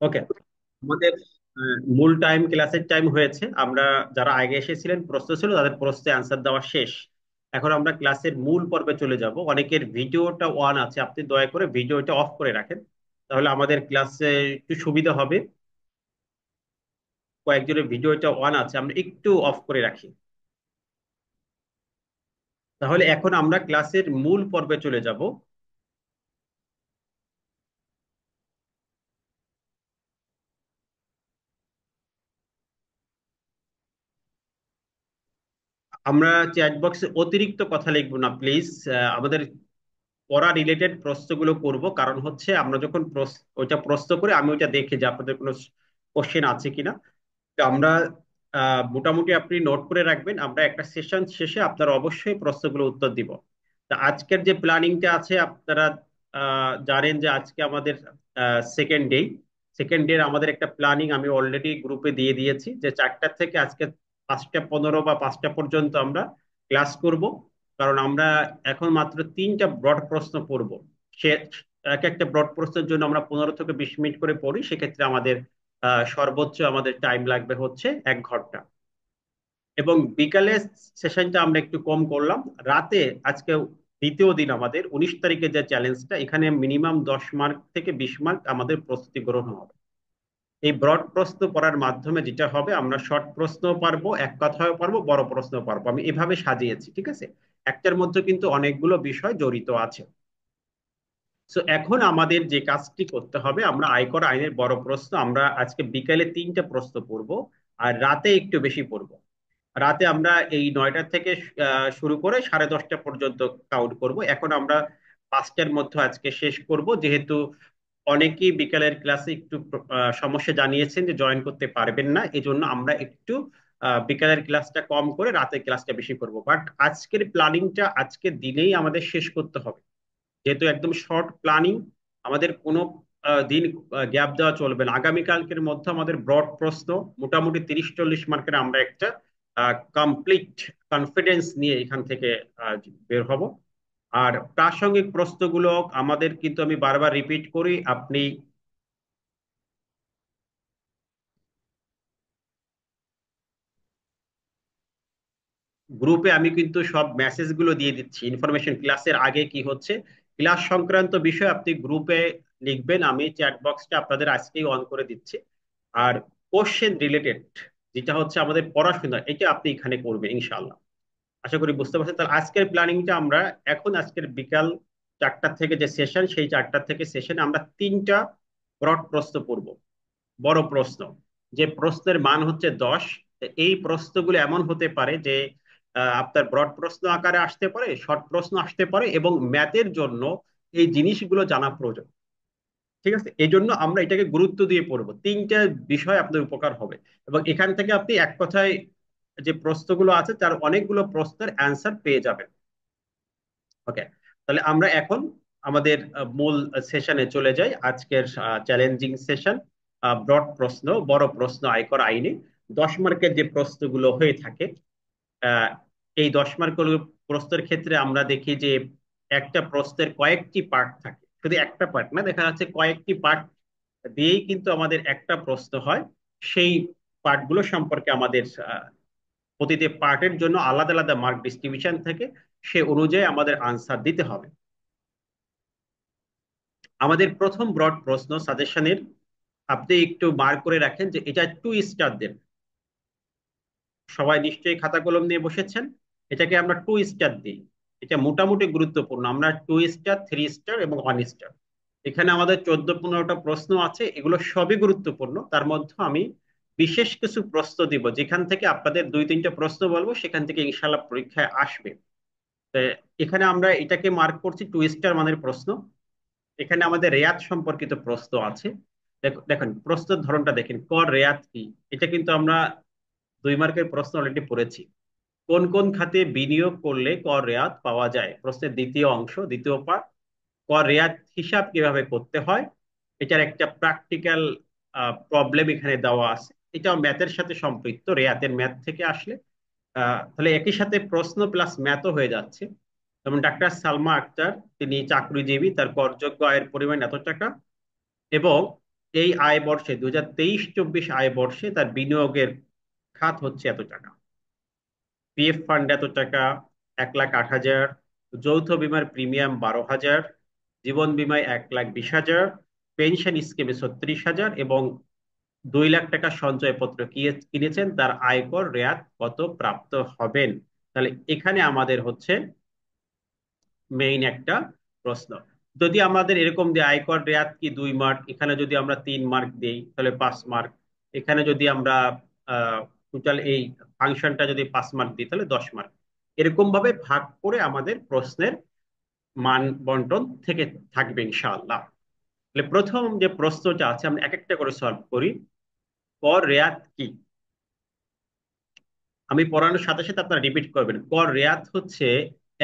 ওকে, আমাদের মূল টাইম, ক্লাসের টাইম হয়েছে। আমরা যারা আগে এসেছিলেন, প্রশ্ন ছিল, তাদের প্রশ্নে আনসার দেওয়া শেষ। এখন আমরা ক্লাসের মূল পর্বে চলে যাব। অনেকের ভিডিওটা অন আছে, আপনি দয়া করে ভিডিওটা অফ করে রাখেন, তাহলে আমাদের ক্লাসে একটু সুবিধা হবে। কয়েকজনের ভিডিওটা অন আছে, আমরা একটু অফ করে রাখি। তাহলে এখন আমরা ক্লাসের মূল পর্বে চলে যাব। আমরা চ্যাট বক্সে অতিরিক্ত কথা লিখবো না, প্লিজ। আমাদের পড়া রিলেটেড প্রশ্নগুলো করব, কারণ হচ্ছে আমরা যখন ওইটা প্রশ্ন করে আমি ওইটা দেখে যে আপনাদের কোনো কোশ্চেন আছে কিনা। তো আমরা মোটামুটি আপনি নোট করে রাখবেন, আমরা একটা সেশন শেষে আপনারা অবশ্যই প্রশ্নগুলো উত্তর দিব। তা আজকের যে প্ল্যানিংটা আছে, আপনারা জানেন যে আজকে আমাদের সেকেন্ড ডে। সেকেন্ড ডে আমাদের একটা প্ল্যানিং আমি অলরেডি গ্রুপে দিয়ে দিয়েছি, যে 4টা থেকে আজকে 5টা 15 বা 5টা পর্যন্ত আমরা ক্লাস করব। কারণ আমরা এখন মাত্র 3টা ব্রড প্রশ্ন পড়ব। সে এক একটা ব্রড প্রশ্নের জন্য আমরা 15 থেকে 20 মিনিট করে পড়ি, সেক্ষেত্রে আমাদের সর্বোচ্চ আমাদের টাইম লাগবে হচ্ছে 1 ঘন্টা। এবং বিকালে সেশনটা আমরা একটু কম করলাম। রাতে আজকে দ্বিতীয় দিন, আমাদের 19 তারিখে যে চ্যালেঞ্জটা, এখানে মিনিমাম 10 মার্ক থেকে 20 মার্ক আমাদের প্রস্তুতি গ্রহণ হবে। এই ব্রড প্রশ্ন পড়ার মাধ্যমে যেটা হবে, আমরা শর্ট প্রশ্ন পারবো, এক কথায়ও পারবো, বড় প্রশ্ন পারবো। আমি এভাবে সাজিয়েছি, ঠিক আছে? একটার মধ্যে কিন্তু অনেকগুলো বিষয় জড়িত আছে। সো এখন আমাদের যে কাজটি করতে হবে, আমরা আয়কর আইনের বড় প্রশ্ন আমরা আজকে বিকালে 3টা প্রশ্ন পড়বো, আর রাতে একটু বেশি পড়বো। রাতে আমরা এই 9টা থেকে শুরু করে 10:30 পর্যন্ত কাউন্ট করব। এখন আমরা 5টার মধ্যে আজকে শেষ করব, যেহেতু অনেকেই বিকালের ক্লাসে একটু সমস্যা জানিয়েছেন যে জয়েন করতে পারবেন না, এই জন্য আমরা একটু বিকালের ক্লাসটা কম করে রাতের ক্লাসটা বেশি করব। বাট আজকের প্ল্যানিংটা আজকের দিনেই আমাদের শেষ করতে হবে, যেহেতু একদম শর্ট প্ল্যানিং। আমাদের কোনো দিন গ্যাপ দেওয়া চলবে না। আগামীকালকের মধ্যে আমাদের ব্রড প্রশ্ন মোটামুটি 30-40 মার্কের আমরা একটা কমপ্লিট কনফিডেন্স নিয়ে এখান থেকে বের হব। আর প্রাসঙ্গিক প্রশ্নগুলো আমাদের কিন্তু, আমি বারবার রিপিট করি, আপনি গ্রুপে আমি কিন্তু সব মেসেজ গুলো দিয়ে দিচ্ছি, ইনফরমেশন ক্লাসের আগে কি হচ্ছে, ক্লাস সংক্রান্ত বিষয় আপনি গ্রুপে লিখবেন। আমি চ্যাট বক্সটা আপনাদের আজকেই অন করে দিচ্ছি। আর কোশ্চেন রিলেটেড যেটা হচ্ছে আমাদের পড়াশোনা, এটা আপনি এখানে করবেন ইনশাআল্লাহ। আশা করি বুঝতে পারছেন। তাহলে আজকের প্ল্যানিংটা আমরা, এখন আজকের বিকাল 4টা থেকে যে সেশন, সেই 4টা থেকে সেশনে আমরা 3টা ব্রড প্রশ্ন পড়ব, বড় প্রশ্ন, যে প্রশ্নের মান হচ্ছে 10। এই প্রশ্নগুলো এমন হতে পারে যে আপনার ব্রড প্রশ্ন আকারে আসতে পারে, শর্ট প্রশ্ন আসতে পারে, এবং ম্যাথের জন্য এই জিনিসগুলো জানা প্রয়োজন। ঠিক আছে, এই জন্য আমরা এটাকে গুরুত্ব দিয়ে পড়বো। 3টা বিষয় আপনার উপকার হবে, এবং এখান থেকে আপনি এক কথায় যে প্রশ্নগুলো আছে তার অনেকগুলো প্রশ্নের অ্যান্সার পেয়ে যাবেন। ওকে, তাহলে আমরা এখন আমাদের মূল সেশনে চলে যাই। আজকের চ্যালেঞ্জিং সেশন, ব্রড প্রশ্ন, বড় প্রশ্ন আয়কর আইনে 10 মার্কের যে প্রশ্নগুলো হয়ে থাকে। আহ, এই 10 মার্কের প্রশ্নের ক্ষেত্রে আমরা দেখি যে একটা প্রশ্নের কয়েকটি পার্ট থাকে, শুধু একটা পার্ট না, দেখা যাচ্ছে কয়েকটি পার্ট দিয়েই কিন্তু আমাদের একটা প্রশ্ন হয়। সেই পার্টগুলো সম্পর্কে আমাদের প্রতিটি পার্টের জন্য আলাদা আলাদা মার্ক ডিস্ট্রিবিউশন থাকে, সে অনুযায়ী আমাদের আনসার দিতে হবে। আমাদের প্রথম ব্রড প্রশ্ন সাজেশনের, আপনি একটু মার্ক করে রাখেন যে এটা 2 স্টার দেন। সবাই নিশ্চয়ই খাতা কলম নিয়ে বসেছেন। এটাকে আমরা 2 স্টার দিই। এটা মোটামুটি গুরুত্বপূর্ণ। আমরা 2 স্টার, 3 স্টার এবং 1 স্টার, এখানে আমাদের 14-15টা প্রশ্ন আছে, এগুলো সবই গুরুত্বপূর্ণ। তার মধ্যে আমি বিশেষ কিছু প্রশ্ন দিব, যেখান থেকে আপনাদের 2-3টা প্রশ্ন বলবো, সেখান থেকে ইনশাল্লাহ পরীক্ষায় আসবে। তো এখানে আমরা এটাকে মার্ক করছি 2 স্টার মানের প্রশ্ন। এখানে আমাদের রেয়াত সম্পর্কিত প্রশ্ন আছে। দেখেন প্রশ্নের ধরনটা দেখেন, কর রেয়াত কি। এটা কিন্তু আমরা 2 মার্কের প্রশ্ন অলরেডি পড়েছি। কোন কোন খাতে বিনিয়োগ করলে কর রেয়াত পাওয়া যায়, প্রশ্নের দ্বিতীয় অংশ, দ্বিতীয় পার্ট। কর রেয়াত হিসাব কিভাবে করতে হয়, এটার একটা প্র্যাকটিক্যাল প্রবলেম এখানে দেওয়া আছে। এটাও ম্যাথের সাথে সম্পৃক্ত, রেয়াতের ম্যাথ থেকে আসলে। তাহলে একই সাথে প্রশ্ন প্লাস ম্যাথও হয়ে যাচ্ছে। যেমন ডাক্তার সালমা আক্তার, তিনি চাকরিজীবী, তার করযোগ্য আয়ের পরিমাণ এত টাকা, এবং এই আয় বর্ষে 2023-24 আয় বর্ষে তার বিনিয়োগের খাত হচ্ছে এত টাকা, পিএফ ফান্ড এত টাকা, 1,08,000, যৌথ বিমার প্রিমিয়াম 12,000, জীবন বিমায় 1,20,000, পেনশন স্কিমে 36,000 এবং 2 লাখ টাকা সঞ্চয়পত্র কিনেছেন, তার আয়কর রেয়াত কত প্রাপ্ত হবেন? তাহলে এখানে আমাদের হচ্ছে মেইন একটা প্রশ্ন। যদি আমাদের এরকম যে আয়কর রেয়াত কি 2 মার্ক, এখানে যদি আমরা 3 মার্ক দিই তাহলে 5 মার্ক, এখানে যদি আমরা টোটাল এই ফাংশনটা যদি 5 মার্ক দিই তাহলে 10 মার্ক, এরকম ভাবে ভাগ করে আমাদের প্রশ্নের মান বন্টন থেকে থাকবে ইনশাআল্লাহ। তাহলে প্রথম যে প্রশ্নটা আছে আমরা এক একটা করে সলভ করি। কর রেয়াত কি? আমি পড়ানোর সাথে সাথে আপনারা রিপিট করবেন। কর রেয়াত হচ্ছে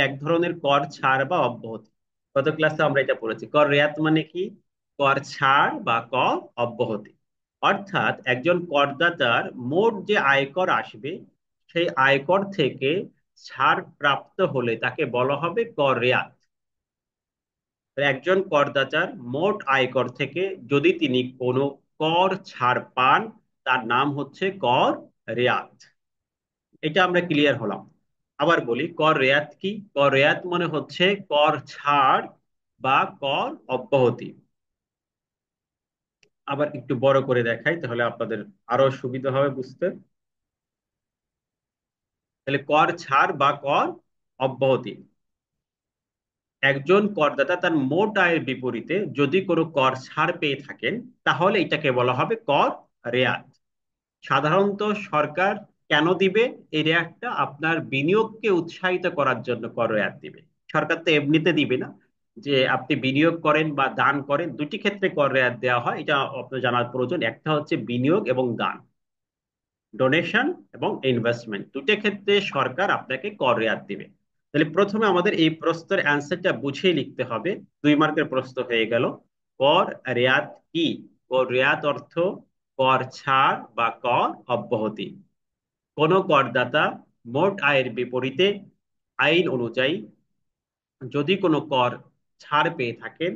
এক ধরনের কর ছাড় বা অব্যাহতি। গত ক্লাসে আমরা এটা পড়েছি। কর রেয়াত মানে কি? কর ছাড় বা কর অব্যাহতি। অর্থাৎ একজন করদাতার মোট যে আয়কর আসবে সেই আয়কর থেকে ছাড় প্রাপ্ত হলে তাকে বলা হবে কর রেয়াত। একজন করদাতার মোট আয়কর থেকে যদি তিনি কোনো কর ছাড় পান তার নাম হচ্ছে কর রেয়াত। এটা আমরা ক্লিয়ার হলাম। আবার বলি, কর রেয়াত কি? কর রেয়াত মানে হচ্ছে কর ছাড় বা কর অব্যাহতি। আবার একটু বড় করে দেখাই তাহলে আপনাদের আরো সুবিধা হবে বুঝতে। তাহলে কর ছাড় বা কর অব্যাহতি, একজন করদাতা তার মোট আয়ের বিপরীতে যদি কোনো কর ছাড় পেয়ে থাকেন তাহলে এটাকে বলা হবে কর রেয়াত। সাধারণত সরকার কেন দিবে এই রেয়াতটা? আপনার বিনিয়োগকে উৎসাহিত করার জন্য কর রেয়াত দিবে। সরকার তো এমনিতে দিবে না, যে আপনি বিনিয়োগ করেন বা দান করেন দুটি ক্ষেত্রে কর রেয়াত দেওয়া হয়, এটা আপনার জানার প্রয়োজন। একটা হচ্ছে বিনিয়োগ এবং দান, ডোনেশন এবং ইনভেস্টমেন্ট, দুটো ক্ষেত্রে সরকার আপনাকে কর রেয়াত দিবে। তাহলে প্রথমে আমাদের এই প্রশ্নের অ্যান্সারটা বুঝিয়ে লিখতে হবে। 2 মার্কের প্রশ্ন হয়ে গেল। কর রেয়াত কি? কর রেয়াত অর্থ কর ছাড় বা কর অব্যাহতি। কোন করদাতা মোট আয়ের বিপরীতে আইন অনুযায়ী যদি কোনো কর ছাড় পেয়ে থাকেন,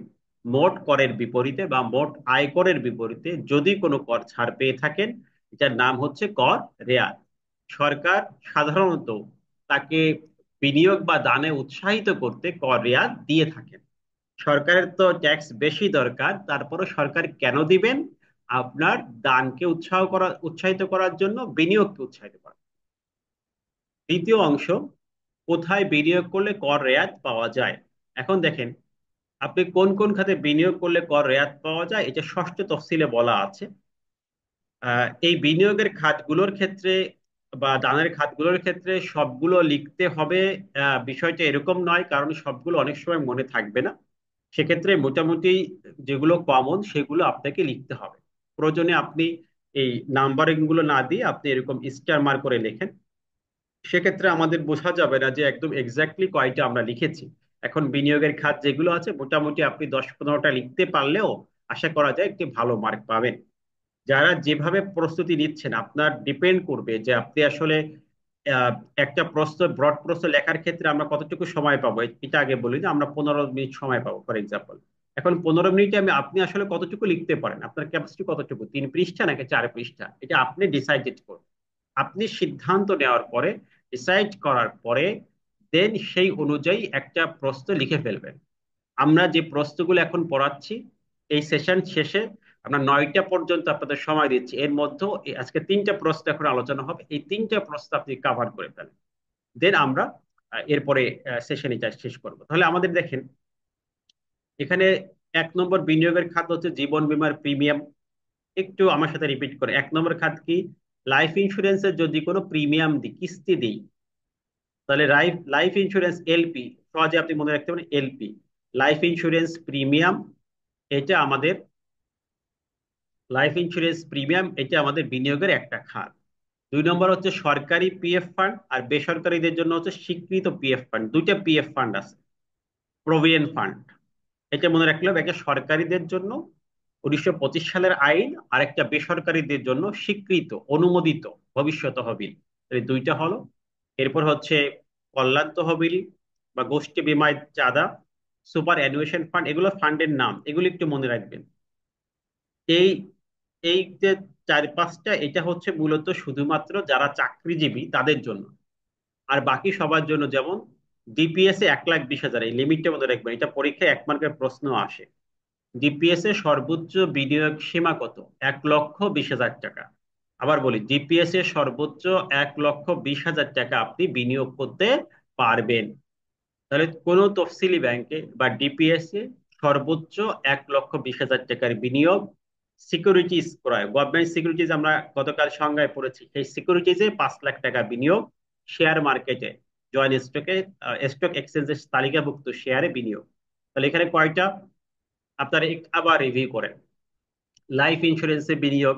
মোট করের বিপরীতে বা মোট আয়করের বিপরীতে যদি কোনো কর ছাড় পেয়ে থাকেন, এটার নাম হচ্ছে কর রেয়াত। সরকার সাধারণত তাকে বিনিয়োগ বা দানে উৎসাহিত করতে কর রেয়াত দিয়ে থাকেন। সরকারের তো ট্যাক্স বেশি দরকার, তারপরে সরকার কেন দিবেন? আপনার দানকে উৎসাহিত করার জন্য, বিনিয়োগকে উৎসাহিত করার। দ্বিতীয় অংশ, কোথায় বিনিয়োগ করলে কর রেয়াত পাওয়া যায়? এখন দেখেন, আপনি কোন কোন খাতে বিনিয়োগ করলে কর রেয়াত পাওয়া যায় এটা ষষ্ঠ তফসিলে বলা আছে। এই বিনিয়োগের খাতগুলোর ক্ষেত্রে বা দানের খাতগুলোর ক্ষেত্রে সবগুলো লিখতে হবে বিষয়টা এরকম নয়, কারণ সবগুলো অনেক সময় মনে থাকবে না। সেক্ষেত্রে মোটামুটি যেগুলো কমন সেগুলো আপনাকে লিখতে হবে। প্রয়োজনে আপনি এই নাম্বারিং গুলো না দিয়ে আপনি এরকম স্টার মার্ক করে লেখেন, সেক্ষেত্রে আমাদের বোঝা যাবে না যে একদম এক্স্যাক্টলি কয়টা আমরা লিখেছি। এখন বিনিয়োগের খাত যেগুলো আছে মোটামুটি আপনি 10-15টা লিখতে পারলেও আশা করা যায় একটি ভালো মার্ক পাবেন। যারা যেভাবে প্রস্তুতি নিচ্ছেন আপনার ডিপেন্ড করবে যে আপনি আসলে আহ, একটা প্রশ্ন, ব্রড প্রশ্ন লেখার ক্ষেত্রে আমরা কতটুকু সময় পাবো। এটা আগে বলি যে আমরা 15 মিনিট সময় পাবো ফর এক্সাম্পল। এখন 15 মিনিটে আপনি আসলে কতটুকু লিখতে পারেন, আপনার ক্যাপাসিটি কতটুকু, 3 পৃষ্ঠা নাকি 4 পৃষ্ঠা, এটা আপনি ডিসাইডেড করুন। আপনি সিদ্ধান্ত নেওয়ার পরে, ডিসাইড করার পরে দেন সেই অনুযায়ী একটা প্রশ্ন লিখে ফেলবেন। আমরা যে প্রশ্নগুলো এখন পড়াচ্ছি এই সেশন শেষে আমরা 9টা পর্যন্ত আপনাদের সময় দিচ্ছি, এর মধ্যে আজকে 3টা প্রশ্ন এখন আলোচনা হবে, এই 3টা প্রশ্ন আপনি কাভার করে ফেলেন। দেন আমরা এরপরে সেশন এটা শেষ করব। তাহলে আমাদের দেখেন এখানে 1 নম্বর বিনিয়োগের খাত হচ্ছে জীবন বীমার প্রিমিয়াম। একটু আমার সাথে রিপিট করে, 1 নম্বর খাত কি? লাইফ ইন্স্যুরেন্সের যদি কোনো প্রিমিয়াম দিই, কিস্তি দিই, তাহলে লাইফ লাইফ ইন্স্যুরেন্স এলপি, সহজে আপনি মনে রাখতে পারেন এলপি, লাইফ ইন্স্যুরেন্স প্রিমিয়াম। এটা আমাদের লাইফ ইন্স্যুরেন্স প্রিমিয়াম, এটা আমাদের বিনিয়োগের একটা খাত। 2 নম্বর হচ্ছে সরকারি পিএফ ফান্ড, আর বেসরকারীদের জন্য হচ্ছে স্বীকৃত পিএফ ফান্ড। দুইটা পিএফ ফান্ড আছে, প্রভিডেন্ট ফান্ড। এটা মনে রাখলে হবে, একটা সরকারিদের জন্য 1925 সালের আইন, আর একটা বেসরকারীদের জন্য স্বীকৃত অনুমোদিত ভবিষ্যৎ তহবিল। এই দুইটা হলো। এরপর হচ্ছে কল্যাণ তহবিল বা গোষ্ঠী বিমায় চাঁদা, সুপার অ্যানুয়েশন ফান্ড, এগুলো ফান্ডের নাম, এগুলো একটু মনে রাখবেন। এই এই যে চার পাঁচটা, এটা হচ্ছে মূলত শুধুমাত্র যারা চাকরিজীবী তাদের জন্য। আর বাকি সবার জন্য, যেমন ডিপিএস এ 1,20,000, এই লিমিটটা মধ্যে রাখবেন, এটা পরীক্ষায় 1 মার্কের প্রশ্ন আসে। ডিপিএস এর সর্বোচ্চ বিনিয়োগ সীমা কত? 1,20,000 টাকা। আবার বলি, ডিপিএস এর সর্বোচ্চ 1,20,000 টাকা আপনি বিনিয়োগ করতে পারবেন। তাহলে কোন তফসিলি ব্যাংকে বা ডিপিএস এ সর্বোচ্চ 1,20,000 টাকার বিনিয়োগ, সিকিউরিটিজ ক্রয়, গভর্নমেন্ট সিকিউরিটিজ আমরা গতকাল সংজ্ঞায় পড়েছি, সেই সিকিউরিটিজে 5 লাখ টাকা বিনিয়োগ, শেয়ার মার্কেটে, জয়েন্ট স্টকে, স্টক এক্সচেঞ্জের তালিকাভুক্ত শেয়ারে বিনিয়োগ। তাহলে এখানে কয়টা? আপনারা আবার রিভিউ করেন। লাইফ ইন্স্যুরেন্সে বিনিয়োগ,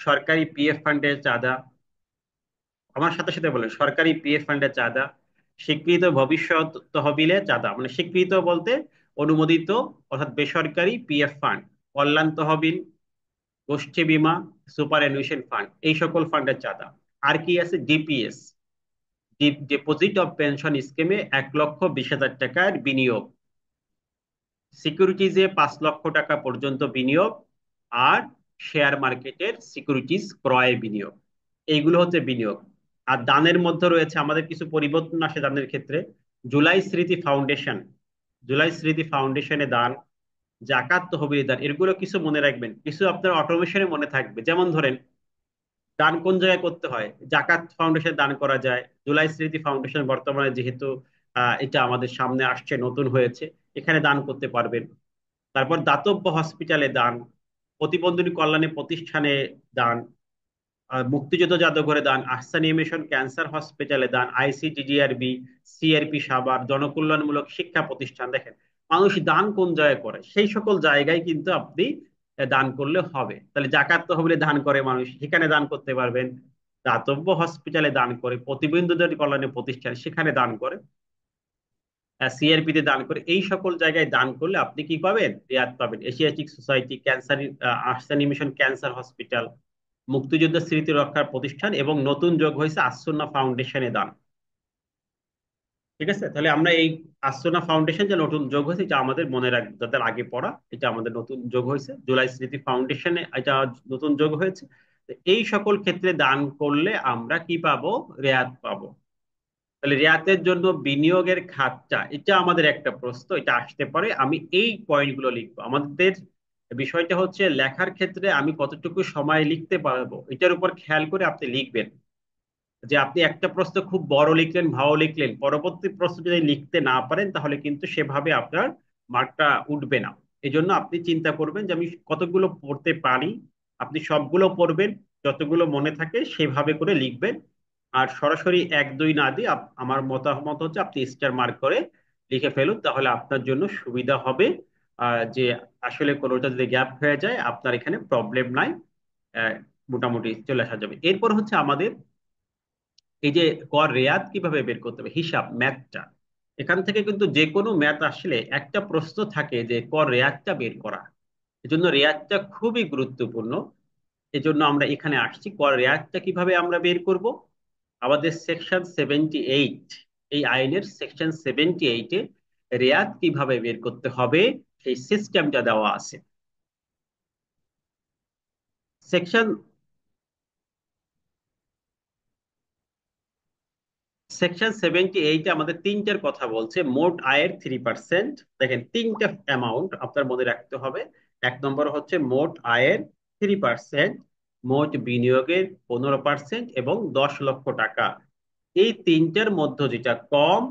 সরকারি পিএফ ফান্ডের চাঁদা, আমার সাথে সাথে বলেন, সরকারি পিএফ ফান্ডের চাঁদা, স্বীকৃত ভবিষ্যৎ তহবিলে চাঁদা, মানে স্বীকৃত বলতে অনুমোদিত, অর্থাৎ বেসরকারি পিএফ ফান্ড, কল্যাণ তহবিল, গোষ্ঠী বীমা, সুপার অ্যানুয়েশন ফান্ড, এই সকল ফান্ডের চাঁদা। আর কি আছে? ডিপিএস, ডিপোজিট অফ পেনশন স্কিমে 1,20,000 টাকার বিনিয়োগ, সিকিউরিটিজে 5 লক্ষ টাকা পর্যন্ত বিনিয়োগ, আর শেয়ার মার্কেটের সিকিউরিটিজ ক্রয়ে বিনিয়োগ। এইগুলো হচ্ছে বিনিয়োগ। আর দানের মধ্যে রয়েছে আমাদের কিছু পরিবর্তন আসে দানের ক্ষেত্রে। জুলাই স্মৃতি ফাউন্ডেশন, জুলাই স্মৃতি ফাউন্ডেশনে দান, জাকাত তহবিলে দান, এগুলো কিছু মনে রাখবেন, কিছু আপনার অটোমেশনে মনে থাকবে। যেমন ধরেন, দান কোন জায়গায় করতে হয়? জাকাত ফাউন্ডেশন দান করা যায়। জুলাই স্মৃতি ফাউন্ডেশন বর্তমানে যেহেতু এটা আমাদের সামনে আসছে, নতুন হয়েছে, এখানে দান করতে পারবেন। তারপর দাতব্য হসপিটালে দান, প্রতিবন্ধী কল্যাণে প্রতিষ্ঠানে দান, মুক্তিযুদ্ধ জাদুঘরে দান, আহসান মিশন ক্যান্সার হসপিটালে দান, আইসিডিডিআরবি, সিআরপি সাভার, জনকল্যাণমূলক শিক্ষা প্রতিষ্ঠান। দেখেন, মানুষ দান কোন জায়গায় করে, সেই সকল জায়গায় কিন্তু আপনি দান করলে হবে। তাহলে জাকাত তহবিলে দান করে মানুষ, সেখানে দান করতে পারবেন। দাতব্য হসপিটালে দান করে, প্রতিবন্ধীদের কল্যাণে প্রতিষ্ঠান, সেখানে দান করে, সিআরপি তে দান করে, এই সকল জায়গায় দান করলে আপনি কি পাবেন? রেয়াত পাবেন। Asiatic society, cancer, Ahsania mission cancer hospital, মুক্তিযুদ্ধ স্মৃতি রক্ষার প্রতিষ্ঠান, এবং নতুন যোগ হয়েছে আসন্না ফাউন্ডেশনে দান। ঠিক আছে, তাহলে আমরা এই আসন্না ফাউন্ডেশন যে নতুন যোগ হয়েছে, এটা আমাদের মনে রাখবো, যাদের আগে পড়া, এটা আমাদের নতুন যোগ হয়েছে। জুলাই স্মৃতি ফাউন্ডেশনে এটা নতুন যোগ হয়েছে। তো এই সকল ক্ষেত্রে দান করলে আমরা কি পাবো? রেয়াত পাবো। তাহলে রিয়াতের জন্য বিনিয়োগের খাতটা, এটা আমাদের একটা প্রশ্ন, এটা আসতে পারে। আমি এই পয়েন্টগুলো লিখবো। আমাদের বিষয়টা হচ্ছে লেখার ক্ষেত্রে আমি কতটুকু সময় লিখতে পারবো, এটার উপর খেয়াল করে আপনি লিখবেন। যে আপনি একটা প্রশ্ন খুব বড় লিখলেন, ভাও লিখলেন, পরবর্তী প্রশ্ন যদি লিখতে না পারেন, তাহলে কিন্তু সেভাবে আপনার মার্কটা উঠবে না। এই জন্য আপনি চিন্তা করবেন যে আমি কতগুলো পড়তে পারি, আপনি সবগুলো পড়বেন, যতগুলো মনে থাকে সেভাবে করে লিখবেন। আর সরাসরি 1 2 না দিয়ে আমার মতামত হচ্ছে আপনি স্টার মার্ক করে লিখে ফেলুন, তাহলে আপনার জন্য সুবিধা হবে। যে আসলে কোনোটা যদি গ্যাপ হয়ে যায়, আপনার এখানে প্রবলেম নাই। আহ, মোটামুটি চলে আসা যাবে। এরপর হচ্ছে আমাদের এই যে কর রেয়াত কিভাবে বের করতে হবে, হিসাব ম্যাথটা। এখান থেকে কিন্তু যে কোনো ম্যাথ আসলে একটা প্রশ্ন থাকে যে কর রেয়াতটা বের করা। এজন্য রেয়াতটা খুবই গুরুত্বপূর্ণ। এজন্য আমরা এখানে আসছি, কর রেয়াতটা কিভাবে আমরা বের করব। আমাদের সেকশন 78, এই আইনের সেকশন 78-এ রেয়াত কিভাবে বের করতে হবে সেই সিস্টেমটা দেওয়া আছে। সেকশন সেকশন 78 আমাদের তিনটার কথা বলছে। মোট আয়ের 3%। দেখেন, তিনটা অ্যামাউন্ট আপনার মনে রাখতে হবে। এক নম্বর হচ্ছে মোট আয়ের 3%, মোট বিনিয়োগের 15%, এবং 10 লক্ষ টাকা। এই তিনটার মধ্যে যেটা কম,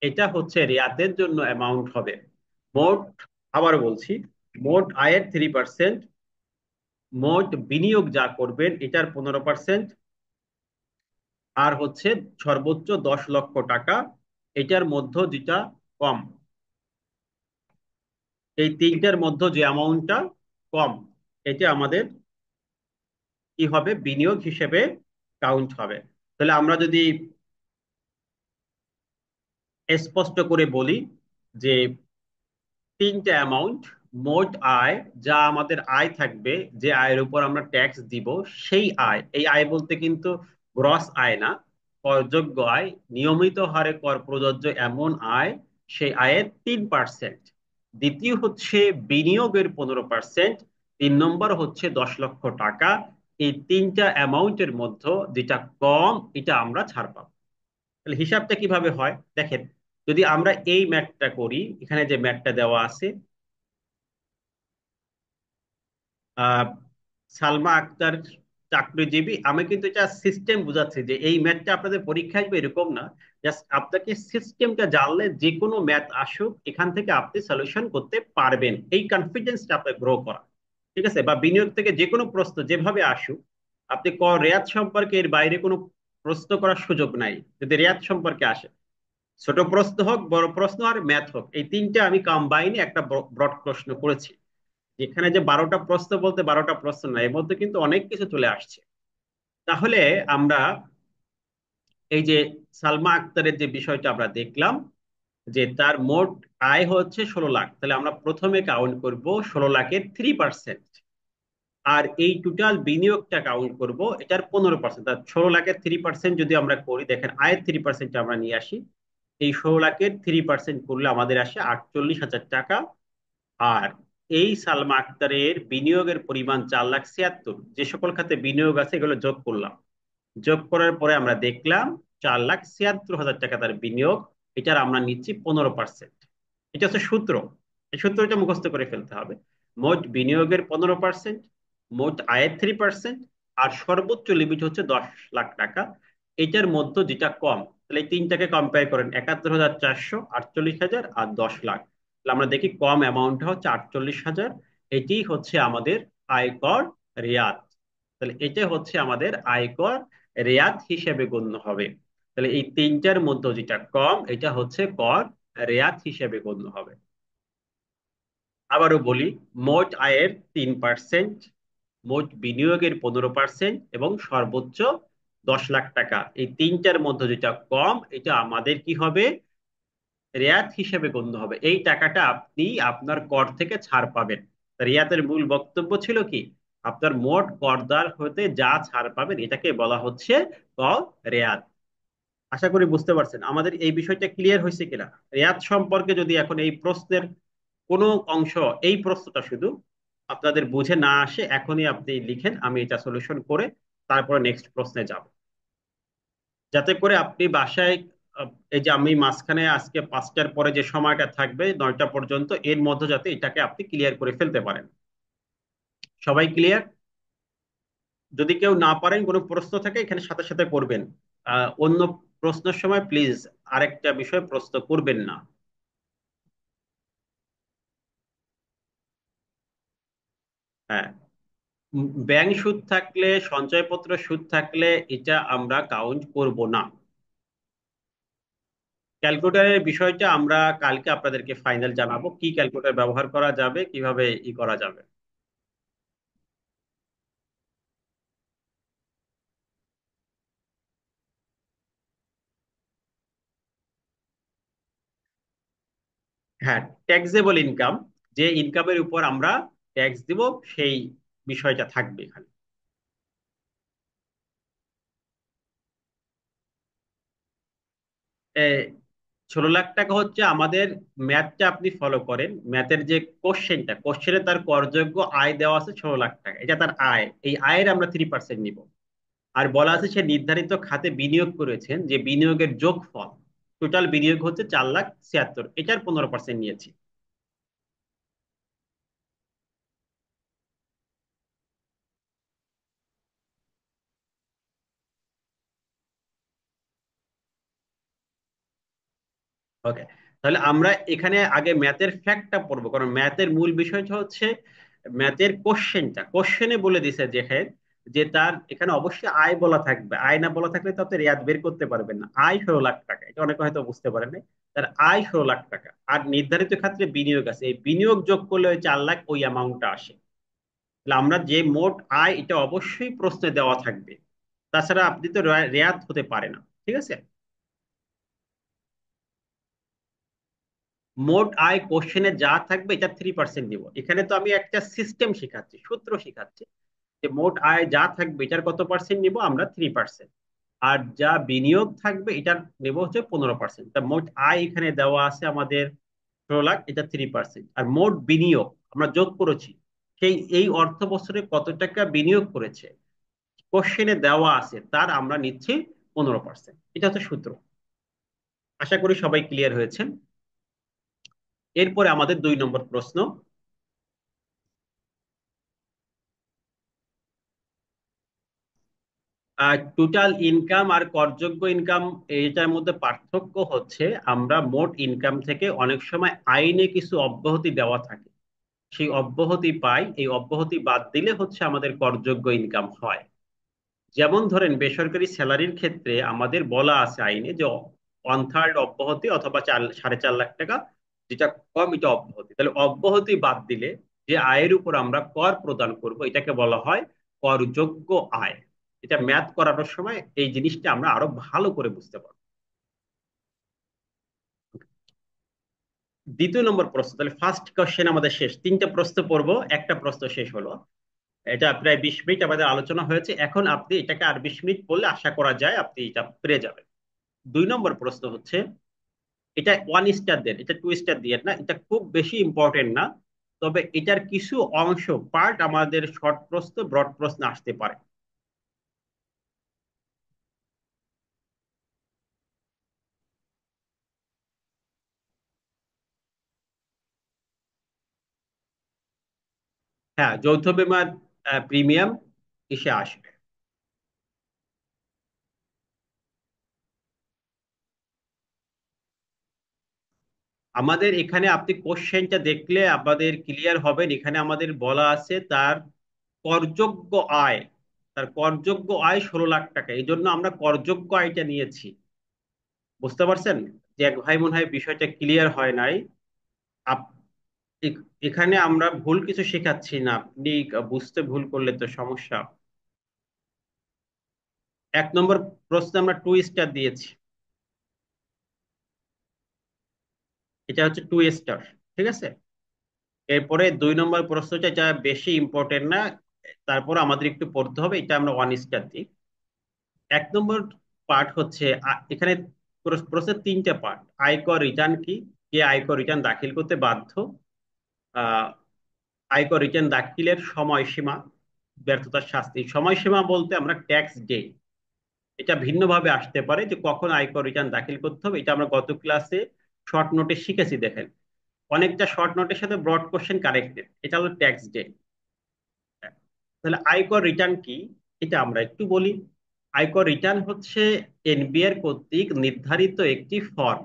এটা হচ্ছে রিয়াতের জন্য অ্যামাউন্ট হবে। মোট, আবার বলছি, মোট আয়ের 3%, মোট বিনিয়োগ যা করবেন এটার 15%, আর হচ্ছে সর্বোচ্চ 10 লক্ষ টাকা, এটার মধ্যে যেটা কম। এই তিনটার মধ্যে যে অ্যামাউন্টটা কম, এটা আমাদের কি হবে? বিনিয়োগ হিসেবে কাউন্ট হবে। তাহলে আমরা যদি স্পষ্ট করে বলি যে তিনটা অ্যামাউন্ট, মোট আয়, যা আমাদের আয় থাকবে, যে আয়ের উপর আমরা ট্যাক্স দিব, সেই আয়, এই আয় বলতে কিন্তু গ্রস আয় না, করযোগ্য আয়, নিয়মিত হারে কর প্রযোজ্য এমন আয়, সেই আয়ের 3%। দ্বিতীয় হচ্ছে বিনিয়োগের 15%। 3 নম্বর হচ্ছে 10 লক্ষ টাকা। এই তিনটা অ্যামাউন্টের মধ্যে যেটা কম এটা আমরা ছাড় পাবো। তাহলে হিসাবটা কিভাবে হয় দেখেন, যদি আমরা এই ম্যাথটা করি, এখানে যে ম্যাথটা দেওয়া আছে, আহ সালমা আক্তার চাকরিজীবী, আমি কিন্তু এটা সিস্টেম বুঝাচ্ছি যে এই ম্যাথটা আপনাদের পরীক্ষা আসবে এরকম না। জাস্ট আপনাকে সিস্টেমটা জানলে যে কোনো ম্যাথ আসুক এখান থেকে আপনি সলিউশন করতে পারবেন, এই কনফিডেন্সটা আপনার গ্রো করা। ঠিক আছে? বা বিনিয়োগ থেকে যে কোনো প্রশ্ন যেভাবে আসুক, আপনি রেয়াত সম্পর্কে এর বাইরে কোনো প্রশ্ন করার সুযোগ নাই যদি রেয়াত সম্পর্কে আসে। ছোট প্রশ্ন হোক, বড় প্রশ্ন আর ম্যাথ হোক, এই তিনটা আমি কম্বাইনে একটা ব্রড প্রশ্ন করেছি। এখানে যে 12টা প্রশ্ন বলতে 12টা প্রশ্ন না, এর মধ্যে কিন্তু অনেক কিছু চলে আসছে। তাহলে আমরা এই যে সালমা আক্তারের যে বিষয়টা আমরা দেখলাম, যে তার মোট আয় হচ্ছে 16 লাখ, তাহলে আমরা প্রথমে কাউন্ট করব 16 লাখের 3%। আর এই টোটাল বিনিয়োগটা কাউন্ট করব এটার 15%। 16 লাখের 3% যদি আমরা করি, দেখেন আয়ের 3% আমরা নিয়ে আসি, এই 16 লাখের 3% করলে আমাদের আসে 48,000 টাকা। আর এই সালমা আক্তারের বিনিয়োগের পরিমাণ 4,76,000, যে সকল খাতে বিনিয়োগ আছে এগুলো যোগ করলাম। যোগ করার পরে আমরা দেখলাম 4,76,000 টাকা তার বিনিয়োগ, এটার আমরা নিচ্ছি 15%। এটা হচ্ছে সূত্র, এই সূত্রটা মুখস্থ করে ফেলতে হবে। মোট বিনিয়োগের 15%, মোট আয়ের 3%, আর সর্বোচ্চ লিমিট হচ্ছে 10 লাখ টাকা। এটার মধ্যে যেটা কম, তাহলে এই তিনটাকে কম্পেয়ার করেন, 71,400, 48,000 আর 10 লাখ। তাহলে আমরা দেখি কম অ্যামাউন্টটা হচ্ছে 48,000, এটি হচ্ছে আমাদের আয়কর রেয়াত। তাহলে এটা হচ্ছে আমাদের আয়কর রেয়াত হিসেবে গণ্য হবে। তাহলে এই তিনটার মধ্যে যেটা কম এটা হচ্ছে কর রেয়াত হিসেবে গণ্য হবে। আবারও বলি, মোট আয়ের 3%, মোট বিনিয়োগের 15%, এবং সর্বোচ্চ 10 লাখ টাকা, এই তিনটার মধ্যে যেটা কম এটা আমাদের কি হবে, রেয়াত হিসেবে গণ্য হবে। এই টাকাটা আপনি আপনার কর থেকে ছাড় পাবেন। রিয়াতের মূল বক্তব্য ছিল কি, আপনার মোট করদার হতে যা ছাড় পাবেন এটাকে বলা হচ্ছে কর রেয়াত। আশা করি বুঝতে পারছেন আমাদের এই বিষয়টা ক্লিয়ার হয়েছে কিনা। রেয়াত সম্পর্কে যদি এখন এই প্রশ্নের কোনো অংশ, এই প্রশ্নটা শুধু আপনাদের বুঝে না আসে, এখনই আপনি লিখেন, আমি এটা সলিউশন করে তারপরে নেক্সট প্রশ্নে যাব, যাতে করে আপনি বাসায় এই যে আমি মাঝখানে আজকে 5টার পরে যে সময়টা থাকবে 9টা পর্যন্ত, এর মধ্যে যাতে এটাকে আপনি ক্লিয়ার করে ফেলতে পারেন। সবাই ক্লিয়ার? যদি কেউ না পারেন, কোনো প্রশ্ন থাকে এখানে সাথে সাথে করবেন। অন্য প্রশ্নের সময় প্লিজ আরেকটা বিষয় প্রশ্ন করবেন না। হ্যাঁ, ব্যাংক সুদ থাকলে, সঞ্চয়পত্র সুদ থাকলে এটা আমরা কাউন্ট করব না। ক্যালকুলেটরের বিষয়টা আমরা কালকে আপনাদেরকে ফাইনাল জানাবো, কি ক্যালকুলেটর ব্যবহার করা যাবে, কিভাবে করা যাবে। হ্যাঁ, ট্যাক্সেবল ইনকাম, যে ইনকামের উপর আমরা ট্যাক্স দিব, সেই বিষয়টা থাকবে এখানে। এ, 16 লাখ টাকা হচ্ছে আমাদের, ম্যাথটা আপনি ফলো করেন, ম্যাথের যে কোশ্চেনে তার করযোগ্য আয় দেওয়া আছে 16 লাখ টাকা, এটা তার আয়, এই আয়ের আমরা 3% নিব। আর বলা আছে সে নির্ধারিত খাতে বিনিয়োগ করেছেন, যে বিনিয়োগের যোগফল, টোটাল বিনিয়োগ হচ্ছে 4,76,000, এটার 15% নিয়েছি। ওকে, তাহলে আমরা এখানে আগে ম্যাথের ফ্যাক্টটা পড়বো, কারণ ম্যাথের মূল বিষয়টা হচ্ছে ম্যাথের কোশ্চেনে বলে দিছে যে হ্যাঁ, যে তার এখানে অবশ্যই আয় বলা থাকবে, আয় না বলা থাকলে তো আপনি রেয়াত বের করতে পারবেন না। আয় 16 লাখ টাকা, এটা অনেকে হয়তো বুঝতে পারেন নাই। তার আয় 16 লাখ টাকা, আর নির্ধারিত ক্ষেত্রে বিনিয়োগ আছে, এই বিনিয়োগ যোগ করলে ওই 4 লাখ ওই অ্যামাউন্টটা আসে। তাহলে আমরা যে মোট আয় এটা অবশ্যই প্রশ্নে দেওয়া থাকবে, তাছাড়া আপনি তো রেয়াত হতে পারে না। ঠিক আছে? মোট আয় কোশ্চেনে যা থাকবে এটা 3% দিব, এখানে তো আমি একটা সিস্টেম শিখাচ্ছি, সূত্র শিখাচ্ছি, যে মোট আয় যা থাকবে এটার কত পার্সেন্ট নিব আমরা, 3%। আর যা বিনিয়োগ থাকবে এটার নেব হচ্ছে 15%। তা মোট আয় এখানে দেওয়া আছে আমাদের 16 লাখ, এটা 3%। আর মোট বিনিয়োগ আমরা যোগ করেছি, সেই এই অর্থ বছরে কত টাকা বিনিয়োগ করেছে, কোশ্চেনে দেওয়া আছে, তার আমরা নিচ্ছি 15%। এটা হচ্ছে সূত্র। আশা করি সবাই ক্লিয়ার হয়েছেন। এরপরে আমাদের 2 নম্বর প্রশ্ন। টোটাল ইনকাম আর করযোগ্য ইনকাম, এইটার মধ্যে পার্থক্য হচ্ছে আমরা মোট ইনকাম থেকে অনেক সময় আইনে কিছু অব্যাহতি দেওয়া থাকে, সেই অব্যাহতি পাই, এই অব্যাহতি বাদ দিলে হচ্ছে আমাদের করযোগ্য ইনকাম হয়। যেমন ধরেন বেসরকারি স্যালারির ক্ষেত্রে আমাদের বলা আছে আইনে যে 1/3 অব্যাহতি অথবা 4.5 লাখ টাকা, যেটা কম এটা অব্যাহতি। তাহলে অব্যাহতি বাদ দিলে যে আয়ের উপর আমরা কর প্রদান করব এটাকে বলা হয় করযোগ্য আয়। এটা ম্যাথ করানোর সময় এই জিনিসটা আমরা আরো ভালো করে বুঝতে পারবো। 2 নম্বর প্রশ্ন, তাহলে ফার্স্ট কোশ্চেন আমাদের শেষ, 3টে প্রশ্ন পড়বো, একটা প্রশ্ন শেষ হলো। এটা প্রায় 20 মিনিট আমাদের আলোচনা হয়েছে, এখন আপনি এটাকে আর 20 মিনিট পড়লে আশা করা যায় আপনি এটা পেরে যাবেন। 2 নম্বর প্রশ্ন হচ্ছে, এটা 1 স্টার দেন, এটা 2 স্টার দিয়ে না, এটা খুব বেশি ইম্পর্টেন্ট না, তবে এটার কিছু অংশ পার্ট আমাদের শর্ট প্রশ্ন ব্রড প্রশ্ন আসতে পারে। হ্যাঁ, যৌথ বিমার প্রিমিয়াম এসে আসবে। আমাদের এখানে আপনি কোশ্চেনটা দেখলে আমাদের ক্লিয়ার হবেন, এখানে আমাদের বলা আছে তার করযোগ্য আয়, তার করযোগ্য আয় 16 লাখ টাকা, এই জন্য আমরা করযোগ্য আয়টা নিয়েছি। বুঝতে পারছেন যে এক ভাই মনে হয় বিষয়টা ক্লিয়ার হয় নাই। আপ- এখানে আমরা ভুল কিছু শেখাচ্ছি না, আপনি বুঝতে ভুল করলে তো সমস্যা। 1 নম্বর প্রশ্নে আমরা 2 স্টার দিয়েছি, এটা হচ্ছে 2 স্টার। ঠিক আছে। এরপরে 2 নম্বর প্রশ্নটা, এটা বেশি ইম্পর্টেন্ট না, তারপর আমাদের একটু পড়তে হবে, এটা আমরা 1 স্টার দিই। 1 নম্বর পার্ট হচ্ছে এখানে প্রশ্নের 3টে পার্ট। আয়কর রিটার্ন কি, কে আয়কর রিটার্ন দাখিল করতে বাধ্য, আহ আয়কর রিটার্ন দাখিলের সময়সীমা, ব্যর্থতার শাস্তি। সময়সীমা বলতে আমরা ট্যাক্স ডে, এটা ভিন্নভাবে আসতে পারে যে কখন আয়কর রিটার্ন দাখিল করতে হবে, এটা আমরা গত ক্লাসে শর্ট নোটে শিখেছি দেখেন। অনেকটা শর্ট নোটের সাথে ব্রড কোশ্চেন কানেক্টেড, এটা হলো ট্যাক্স ডে। তাহলে আয়কর রিটার্ন কি, এটা আমরা একটু বলি। আয়কর রিটার্ন হচ্ছে এনবিআর কর্তৃক নির্ধারিত একটি ফর্ম।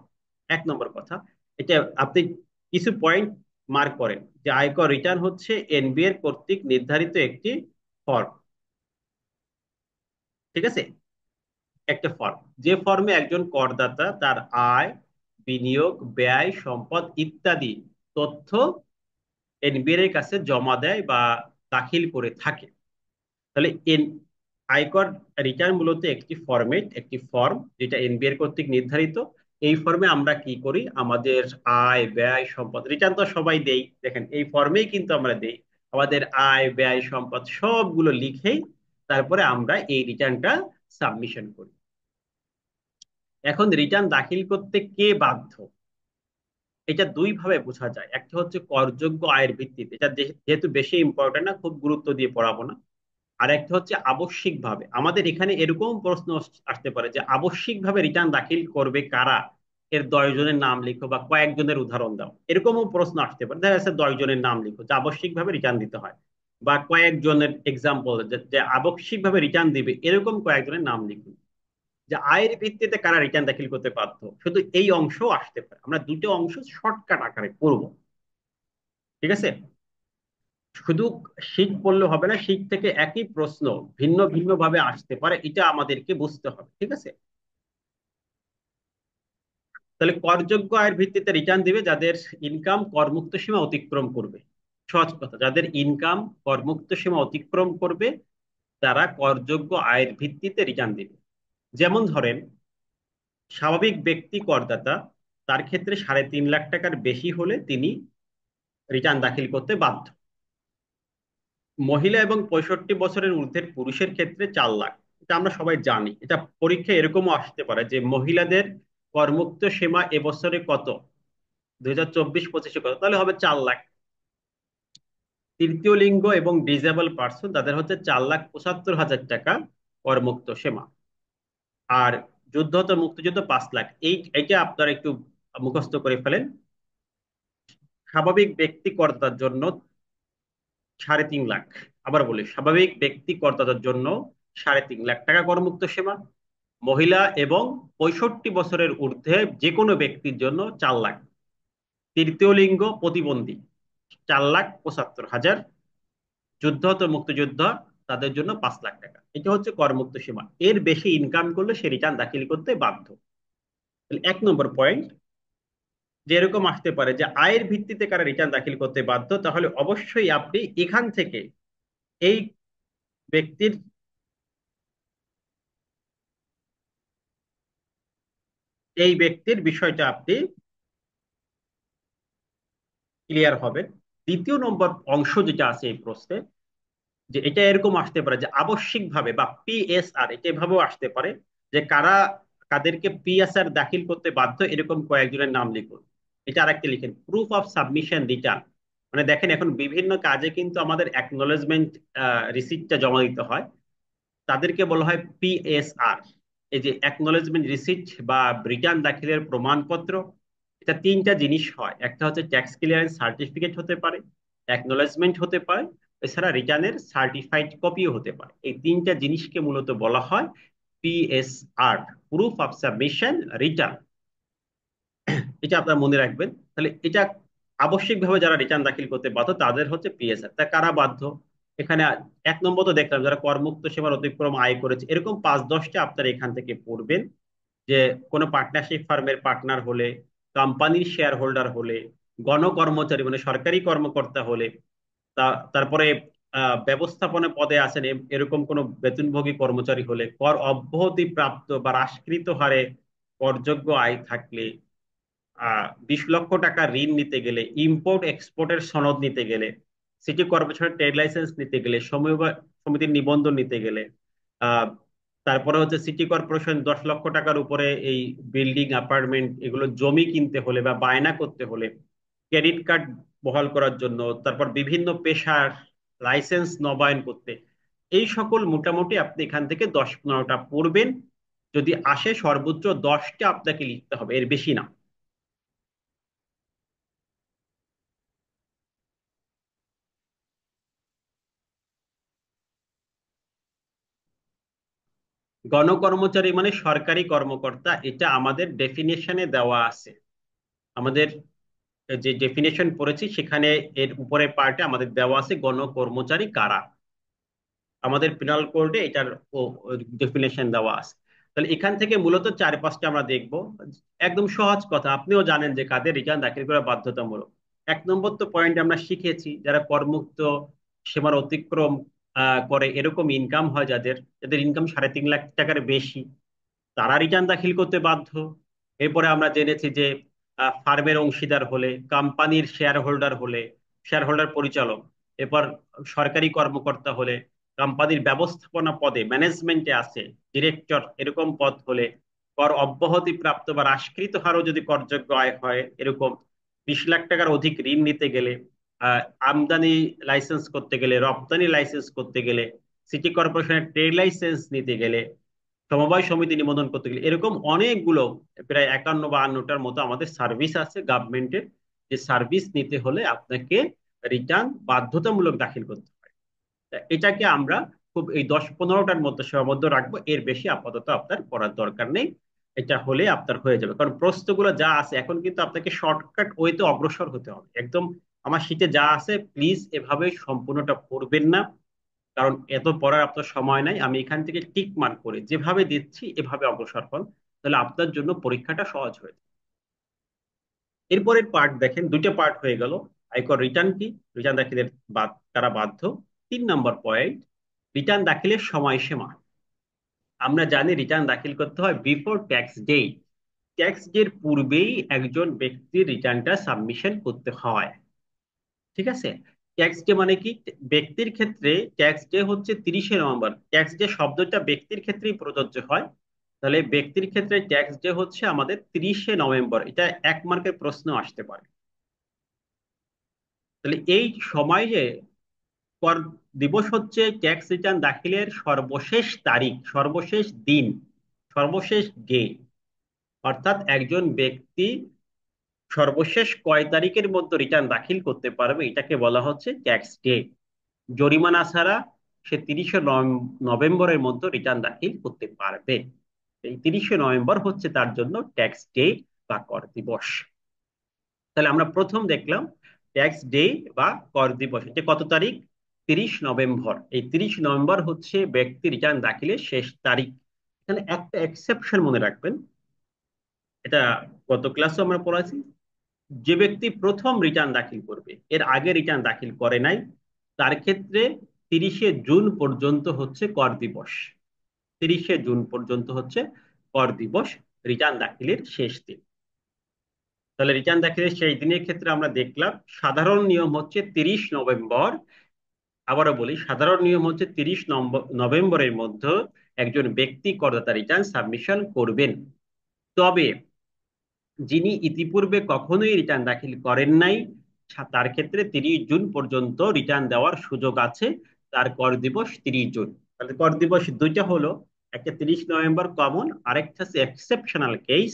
1 নম্বর কথা, এটা আপনি কিছু পয়েন্ট মার্ক করেন যে আয়কর রিটার্ন হচ্ছে এনবিআর কর্তৃক নির্ধারিত একটি ফর্ম। ঠিক আছে, একটা ফর্ম, যে ফর্মে একজন করদাতা তার আয়, বিনিয়োগ, ব্যয়, সম্পদ ইত্যাদি তথ্য এনবিআর এর কাছে জমা দেয় বা দাখিল করে থাকে। তাহলে আয়কর রিটার্ন মূলত একটি ফরম্যাট, একটি ফর্ম যেটা এনবিআর কর্তৃক নির্ধারিত। এই ফর্মে আমরা কি করি, আমাদের আয়, ব্যয়, সম্পদ, রিটার্ন তো সবাই দেই, দেখেন এই ফর্মেই কিন্তু আমরা দেই আমাদের আয়, ব্যয়, সম্পদ সবগুলো লিখেই তারপরে আমরা এই রিটার্নটা সাবমিশন করি। এখন রিটার্ন দাখিল করতে কে বাধ্য, এটা 2 ভাবে বোঝা যায়। একটা হচ্ছে করযোগ্য আয়ের ভিত্তিতে, এটা যেহেতু বেশি ইম্পর্টেন্ট না, খুব গুরুত্ব দিয়ে পড়াবো না। আর একটা হচ্ছে আবশ্যিকভাবে, আমাদের এখানে এরকম প্রশ্ন আসতে পারে যে আবশ্যিকভাবে রিটার্ন দাখিল করবে কারা, এর 10 জনের নাম লিখো বা কয়েকজনের উদাহরণ দাও, এরকমও প্রশ্ন আসতে পারে। দেখা যাচ্ছে 10 জনের নাম লিখো যে আবশ্যিকভাবে রিটার্ন দিতে হয়, বা কয়েকজনের এক্সাম্পল যে আবশ্যিকভাবে রিটার্ন দিবে এরকম কয়েকজনের নাম লিখুন। যে আয়ের ভিত্তিতে কারা রিটার্ন দাখিল করতে বাধ্য, শুধু এই অংশ আসতে পারে, আমরা 2টো অংশ শর্টকাট আকারে করব। ঠিক আছে। শুধু শীট পড়লে হবে না, শীট থেকে একই প্রশ্ন ভিন্ন ভিন্ন ভাবে আসতে পারে, এটা আমাদেরকে বুঝতে হবে। ঠিক আছে। তাহলে করযোগ্য আয়ের ভিত্তিতে রিটার্ন দিবে যাদের ইনকাম করমুক্ত সীমা অতিক্রম করবে। সহজ কথা, যাদের ইনকাম করমুক্ত সীমা অতিক্রম করবে তারা করযোগ্য আয়ের ভিত্তিতে রিটার্ন দিবে। যেমন ধরেন স্বাভাবিক ব্যক্তি করদাতা, তার ক্ষেত্রে 3.5 লাখ টাকার বেশি হলে তিনি রিটার্ন দাখিল করতে বাধ্য। মহিলা এবং 65 বছরের ঊর্ধ্বের পুরুষের ক্ষেত্রে 4 লাখ, এটা আমরা সবাই জানি। এটা পরীক্ষা এরকমও আসতে পারে যে মহিলাদের করমুক্ত সীমা এবছরে কত, 2024-25-এ কত, তাহলে হবে 4 লাখ। তৃতীয় লিঙ্গ এবং ডিজেবল পার্সন তাদের হচ্ছে 4,75,000 টাকা করমুক্ত সীমা। আর যুদ্ধ তো মুক্তিযুদ্ধ 5 লাখ। এইটা আপনারা একটু মুখস্থ করে ফেলেন। স্বাভাবিক ব্যক্তি করদাতার জন্য 3.5 লাখ। আবার বলি, স্বাভাবিক ব্যক্তি করদাতার জন্য 3.5 লাখ টাকা করমুক্ত সীমা। মহিলা এবং 65 বছরের ঊর্ধ্বে যে কোনো ব্যক্তির জন্য 4 লাখ। তৃতীয় লিঙ্গ প্রতিবন্ধী 4,75,000। যুদ্ধ মুক্তিযুদ্ধ তাদের জন্য 5 লাখ টাকা। এটা হচ্ছে করমুক্ত সীমা। এর বেশি ইনকাম করলে সে রিটার্ন দাখিল করতে বাধ্য। তাহলে 1 নম্বর পয়েন্ট, যে এরকম আসতে পারে যে আয়ের ভিত্তিতে কারা রিটার্ন দাখিল করতে বাধ্য, তাহলে অবশ্যই আপনি এখান থেকে এই ব্যক্তির এই ব্যক্তির বিষয়টা আপনি ক্লিয়ার হবেন। দ্বিতীয় নম্বর অংশ যেটা আছে এই প্রশ্নে, যে এটা এরকম আসতে পারে যে আবশ্যিকভাবে বা পিএসআর, এটা এভাবেও আসতে পারে যে কাদেরকে পিএসআর দাখিল করতে বাধ্য, এরকম কয়েকজনের নাম লিখুন। এটা আরেকটা লিখেন, প্রুফ অফ সাবমিশন রিটার্ন। মানে দেখেন, এখন বিভিন্ন কাজে কিন্তু আমাদের অ্যাকনোলেজমেন্ট রিসিপ্টটা জমা দিতে হয়, তাদেরকে বলা হয় পিএসআর। এই যে অ্যাকনোলেজমেন্ট রিসিপ্ট বা রিটার্ন দাখিলের প্রমাণপত্র, এটা তিনটা জিনিস হয়। একটা হচ্ছে ট্যাক্স ক্লিয়ারেন্স সার্টিফিকেট হতে পারে, অ্যাকনোলেজমেন্ট হতে পারে, এছাড়া রিটার্নের সার্টিফাইড কপিও হতে পারে। এই তিনটা জিনিসকে মূলত বলা হয় PSR, proof of submission return. এটা আপনারা মনে রাখবেন। তাহলে এটা আবশ্যিকভাবে যারা রিটার্ন দাখিল করতে বাধ্য তাদের হচ্ছে পিএসআর। তা কারা বাধ্য? এখানে 1 নম্বর তো দেখলাম, যারা করমুক্ত সীমার অতিক্রম আয় করেছে, এরকম 5-10টা আপনারা এখান থেকে পড়বেন। যে কোনো পার্টনারশিপ ফার্মের পার্টনার হলে, কোম্পানির শেয়ার হোল্ডার হলে, গণকর্মচারী মানে সরকারি কর্মকর্তা হলে, তারপরে ব্যবস্থাপনা পদে আছেন এরকম কোনো বেতনভোগী কর্মচারী হলে, কর অব্যাহতি প্রাপ্ত বা হ্রাসকৃত হারে করযোগ্য আয় থাকলে, 20 লক্ষ টাকা ঋণ নিতে গেলে, ইম্পোর্ট এক্সপোর্টের সনদ নিতে গেলে, সিটি কর্পোরেশনের ট্রেড লাইসেন্স নিতে গেলে, সমিতির নিবন্ধন নিতে গেলে, আহ তারপরে হচ্ছে সিটি কর্পোরেশন 10 লক্ষ টাকার উপরে এই বিল্ডিং অ্যাপার্টমেন্ট এগুলো জমি কিনতে হলে বা বায়না করতে হলে, ক্রেডিট কার্ড বহাল করার জন্য, তারপর বিভিন্ন পেশার লাইসেন্স নবায়ন করতে, এই সকল মোটামুটি আপনি এখান থেকে 10-15টা পড়বেন। যদি আসে সর্বোচ্চ 10টা আপনাকে লিখতে হবে, এর বেশি না। গণকর্মচারী মানে সরকারি কর্মকর্তা, এটা আমাদের ডেফিনেশনে দেওয়া আছে। আমাদের যে ডেফিনেশন পড়েছি সেখানে এর উপরের পার্টে আমাদের দেওয়া আছে গণকর্মচারী কারা। আমাদের পিনাল কোডে এটার ডেফিনেশন দেওয়া আছে। তাহলে এখান থেকে মূলত 4-5টা আমরা দেখব। একদম সহজ কথা, আপনিও জানেন যে কাদের রিটার্ন দাখিল করা বাধ্যতামূলক। 1 নম্বর তো পয়েন্ট আমরা শিখেছি, যারা করমুক্ত সীমার অতিক্রম করে, এরকম ইনকাম হয় যাদের, যাদের ইনকাম 3.5 লাখ টাকার বেশি, তারা রিটার্ন দাখিল করতে বাধ্য। এরপরে আমরা জেনেছি যে ফার্মের অংশীদার হলে, কোম্পানির শেয়ার হোল্ডার হলে, শেয়ার হোল্ডার পরিচালক, এরপর সরকারি কর্মকর্তা হলে, কোম্পানির ব্যবস্থাপনা পদে ম্যানেজমেন্টে আছে, ডিরেক্টর এরকম পদ হলে, কর অব্যাহতি প্রাপ্ত বা হ্রাসকৃত হারও যদি করযোগ্য আয় হয়, এরকম 20 লাখ টাকার অধিক ঋণ নিতে গেলে, আহ, আমদানি লাইসেন্স করতে গেলে, রপ্তানি লাইসেন্স করতে গেলে, সিটি কর্পোরেশনের ট্রেড লাইসেন্স নিতে গেলে, সমবায় সমিতি নিবন্ধন করতে গেলে, এরকম অনেকগুলো প্রায় 51-52টার মতো আমাদের সার্ভিস আছে গভর্নমেন্টের, যে সার্ভিস নিতে হলে আপনাকে রিটার্ন বাধ্যতামূলক দাখিল করতে হয়। তা এটাকে আমরা খুব এই 10-15টার মধ্যে সীমাবদ্ধ রাখবো, এর বেশি আপাতত আপনার পড়ার দরকার নেই। এটা হলে আপনার হয়ে যাবে, কারণ প্রশ্নগুলো যা আছে এখন কিন্তু আপনাকে শর্টকাট ওয়েতে অগ্রসর হতে হবে একদম। আমার শীটে যা আছে প্লিজ এভাবে সম্পূর্ণটা পড়বেন না, কারণ এত পড়ার আপনার সময় নাই। আমি এখান থেকে টিক মার্ক করে যেভাবে দিচ্ছি এভাবে অগ্রসর হন, তাহলে আপনার জন্য পরীক্ষাটা সহজ হয়ে যাবে। এরপরের পার্ট দেখেন, 2টা পার্ট হয়ে গেল। আয়কর রিটার্ন কি, রিটার্ন দাখিলের কারা বাধ্য। 3 নম্বর পয়েন্ট, রিটার্ন দাখিলের সময়সীমা। আমরা জানি রিটার্ন দাখিল করতে হয় বিফোর ট্যাক্স ডে। ট্যাক্স ডের পূর্বেই একজন ব্যক্তির রিটার্নটা সাবমিশন করতে হয়। ঠিক আছে? ট্যাক্স ডে মানে কি? ব্যক্তির ক্ষেত্রে ট্যাক্স ডে হচ্ছে 30শে নভেম্বর। ট্যাক্স ডে শব্দটা ব্যক্তির ক্ষেত্রেই প্রযোজ্য হয়। তাহলে ব্যক্তির ক্ষেত্রে ট্যাক্স ডে হচ্ছে আমাদের 30শে নভেম্বর। এটা 1 মার্কের প্রশ্ন আসতে পারে। তাহলে এই সময়ে কর দিবস হচ্ছে ট্যাক্স রিটার্ন দাখিলের সর্বশেষ তারিখ, সর্বশেষ দিন, সর্বশেষ ডে। অর্থাৎ একজন ব্যক্তি সর্বশেষ কয় তারিখের মধ্যে রিটার্ন দাখিল করতে পারবে এটাকে বলা হচ্ছে ট্যাক্স ডে। জরিমানা ছাড়া সে 30শে নভেম্বরের মধ্যে রিটার্ন দাখিল করতে পারবে। এই 30শে নভেম্বর হচ্ছে তার জন্য ট্যাক্স ডে বা কর দিবস। তাহলে আমরা প্রথম দেখলাম ট্যাক্স ডে বা কর দিবস, এটা কত তারিখ? 30 নভেম্বর। এই 30 নভেম্বর হচ্ছে ব্যক্তি রিটার্ন দাখিলের শেষ তারিখ। এখানে একটা এক্সেপশন মনে রাখবেন, এটা গত ক্লাসে আমরা পড়াছি। যে ব্যক্তি প্রথম রিটার্ন দাখিল করবে, এর আগে রিটার্ন দাখিল করে নাই, তার ক্ষেত্রে 30শে জুন পর্যন্ত হচ্ছে কর দিবস। 30শে জুন পর্যন্ত হচ্ছে কর দিবস, রিটার্ন দাখিলের শেষ দিন। তাহলে রিটার্ন দাখিলের সেই দিনের ক্ষেত্রে আমরা দেখলাম সাধারণ নিয়ম হচ্ছে 30 নভেম্বর। আবারও বলি, সাধারণ নিয়ম হচ্ছে 30 নভেম্বরের মধ্যে একজন ব্যক্তি করদাতা রিটার্ন সাবমিশন করবেন। তবে যিনি ইতিপূর্বে কখনোই রিটার্ন দাখিল করেন নাই, তার ক্ষেত্রে 30 জুন পর্যন্ত রিটার্ন দেওয়ার সুযোগ আছে। তার কর দিবস 30 জুন। তাহলে কর দিবস দুইটা হলো, একটা 30 নভেম্বর কমন, আরেকটা হচ্ছে এক্সেপশনাল কেস,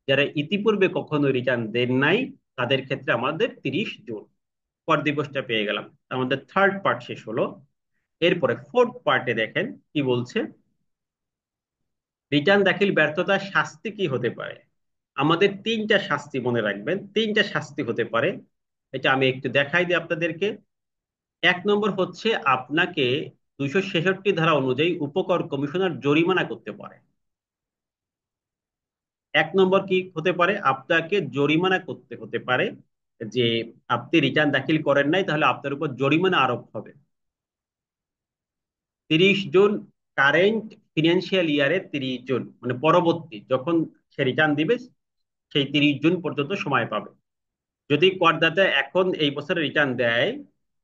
যারা ইতিপূর্বে কখনো রিটার্ন দেন নাই তাদের ক্ষেত্রে আমাদের 30 জুন কর দিবসটা পেয়ে গেলাম। আমাদের থার্ড পার্ট শেষ হলো। এরপরে ফোর্থ পার্টে দেখেন কি বলছে। রিটার্ন দাখিল ব্যর্থতার শাস্তি কি হতে পারে? আমাদের তিনটা শাস্তি মনে রাখবেন, তিনটা শাস্তি হতে পারে। এটা আমি একটু দেখাই দিই আপনাদেরকে। 1 নম্বর হচ্ছে আপনাকে 266 ধারা অনুযায়ী উপকর কমিশনার জরিমানা করতে পারে। 1 নম্বর কি হতে পারে? আপনাকে জরিমানা করতে হতে পারে, যে আপনি রিটার্ন দাখিল করেন নাই, তাহলে আপনার উপর জরিমানা আরোপ হবে। 30 জুন, কারেন্ট ফিনান্সিয়াল ইয়ারে 30 জুন, মানে পরবর্তী যখন সে রিটার্ন দিবে সেই 30 জুন পর্যন্ত সময় পাবে। যদি করদাতা এখন এই বছরে রিটার্ন দেয়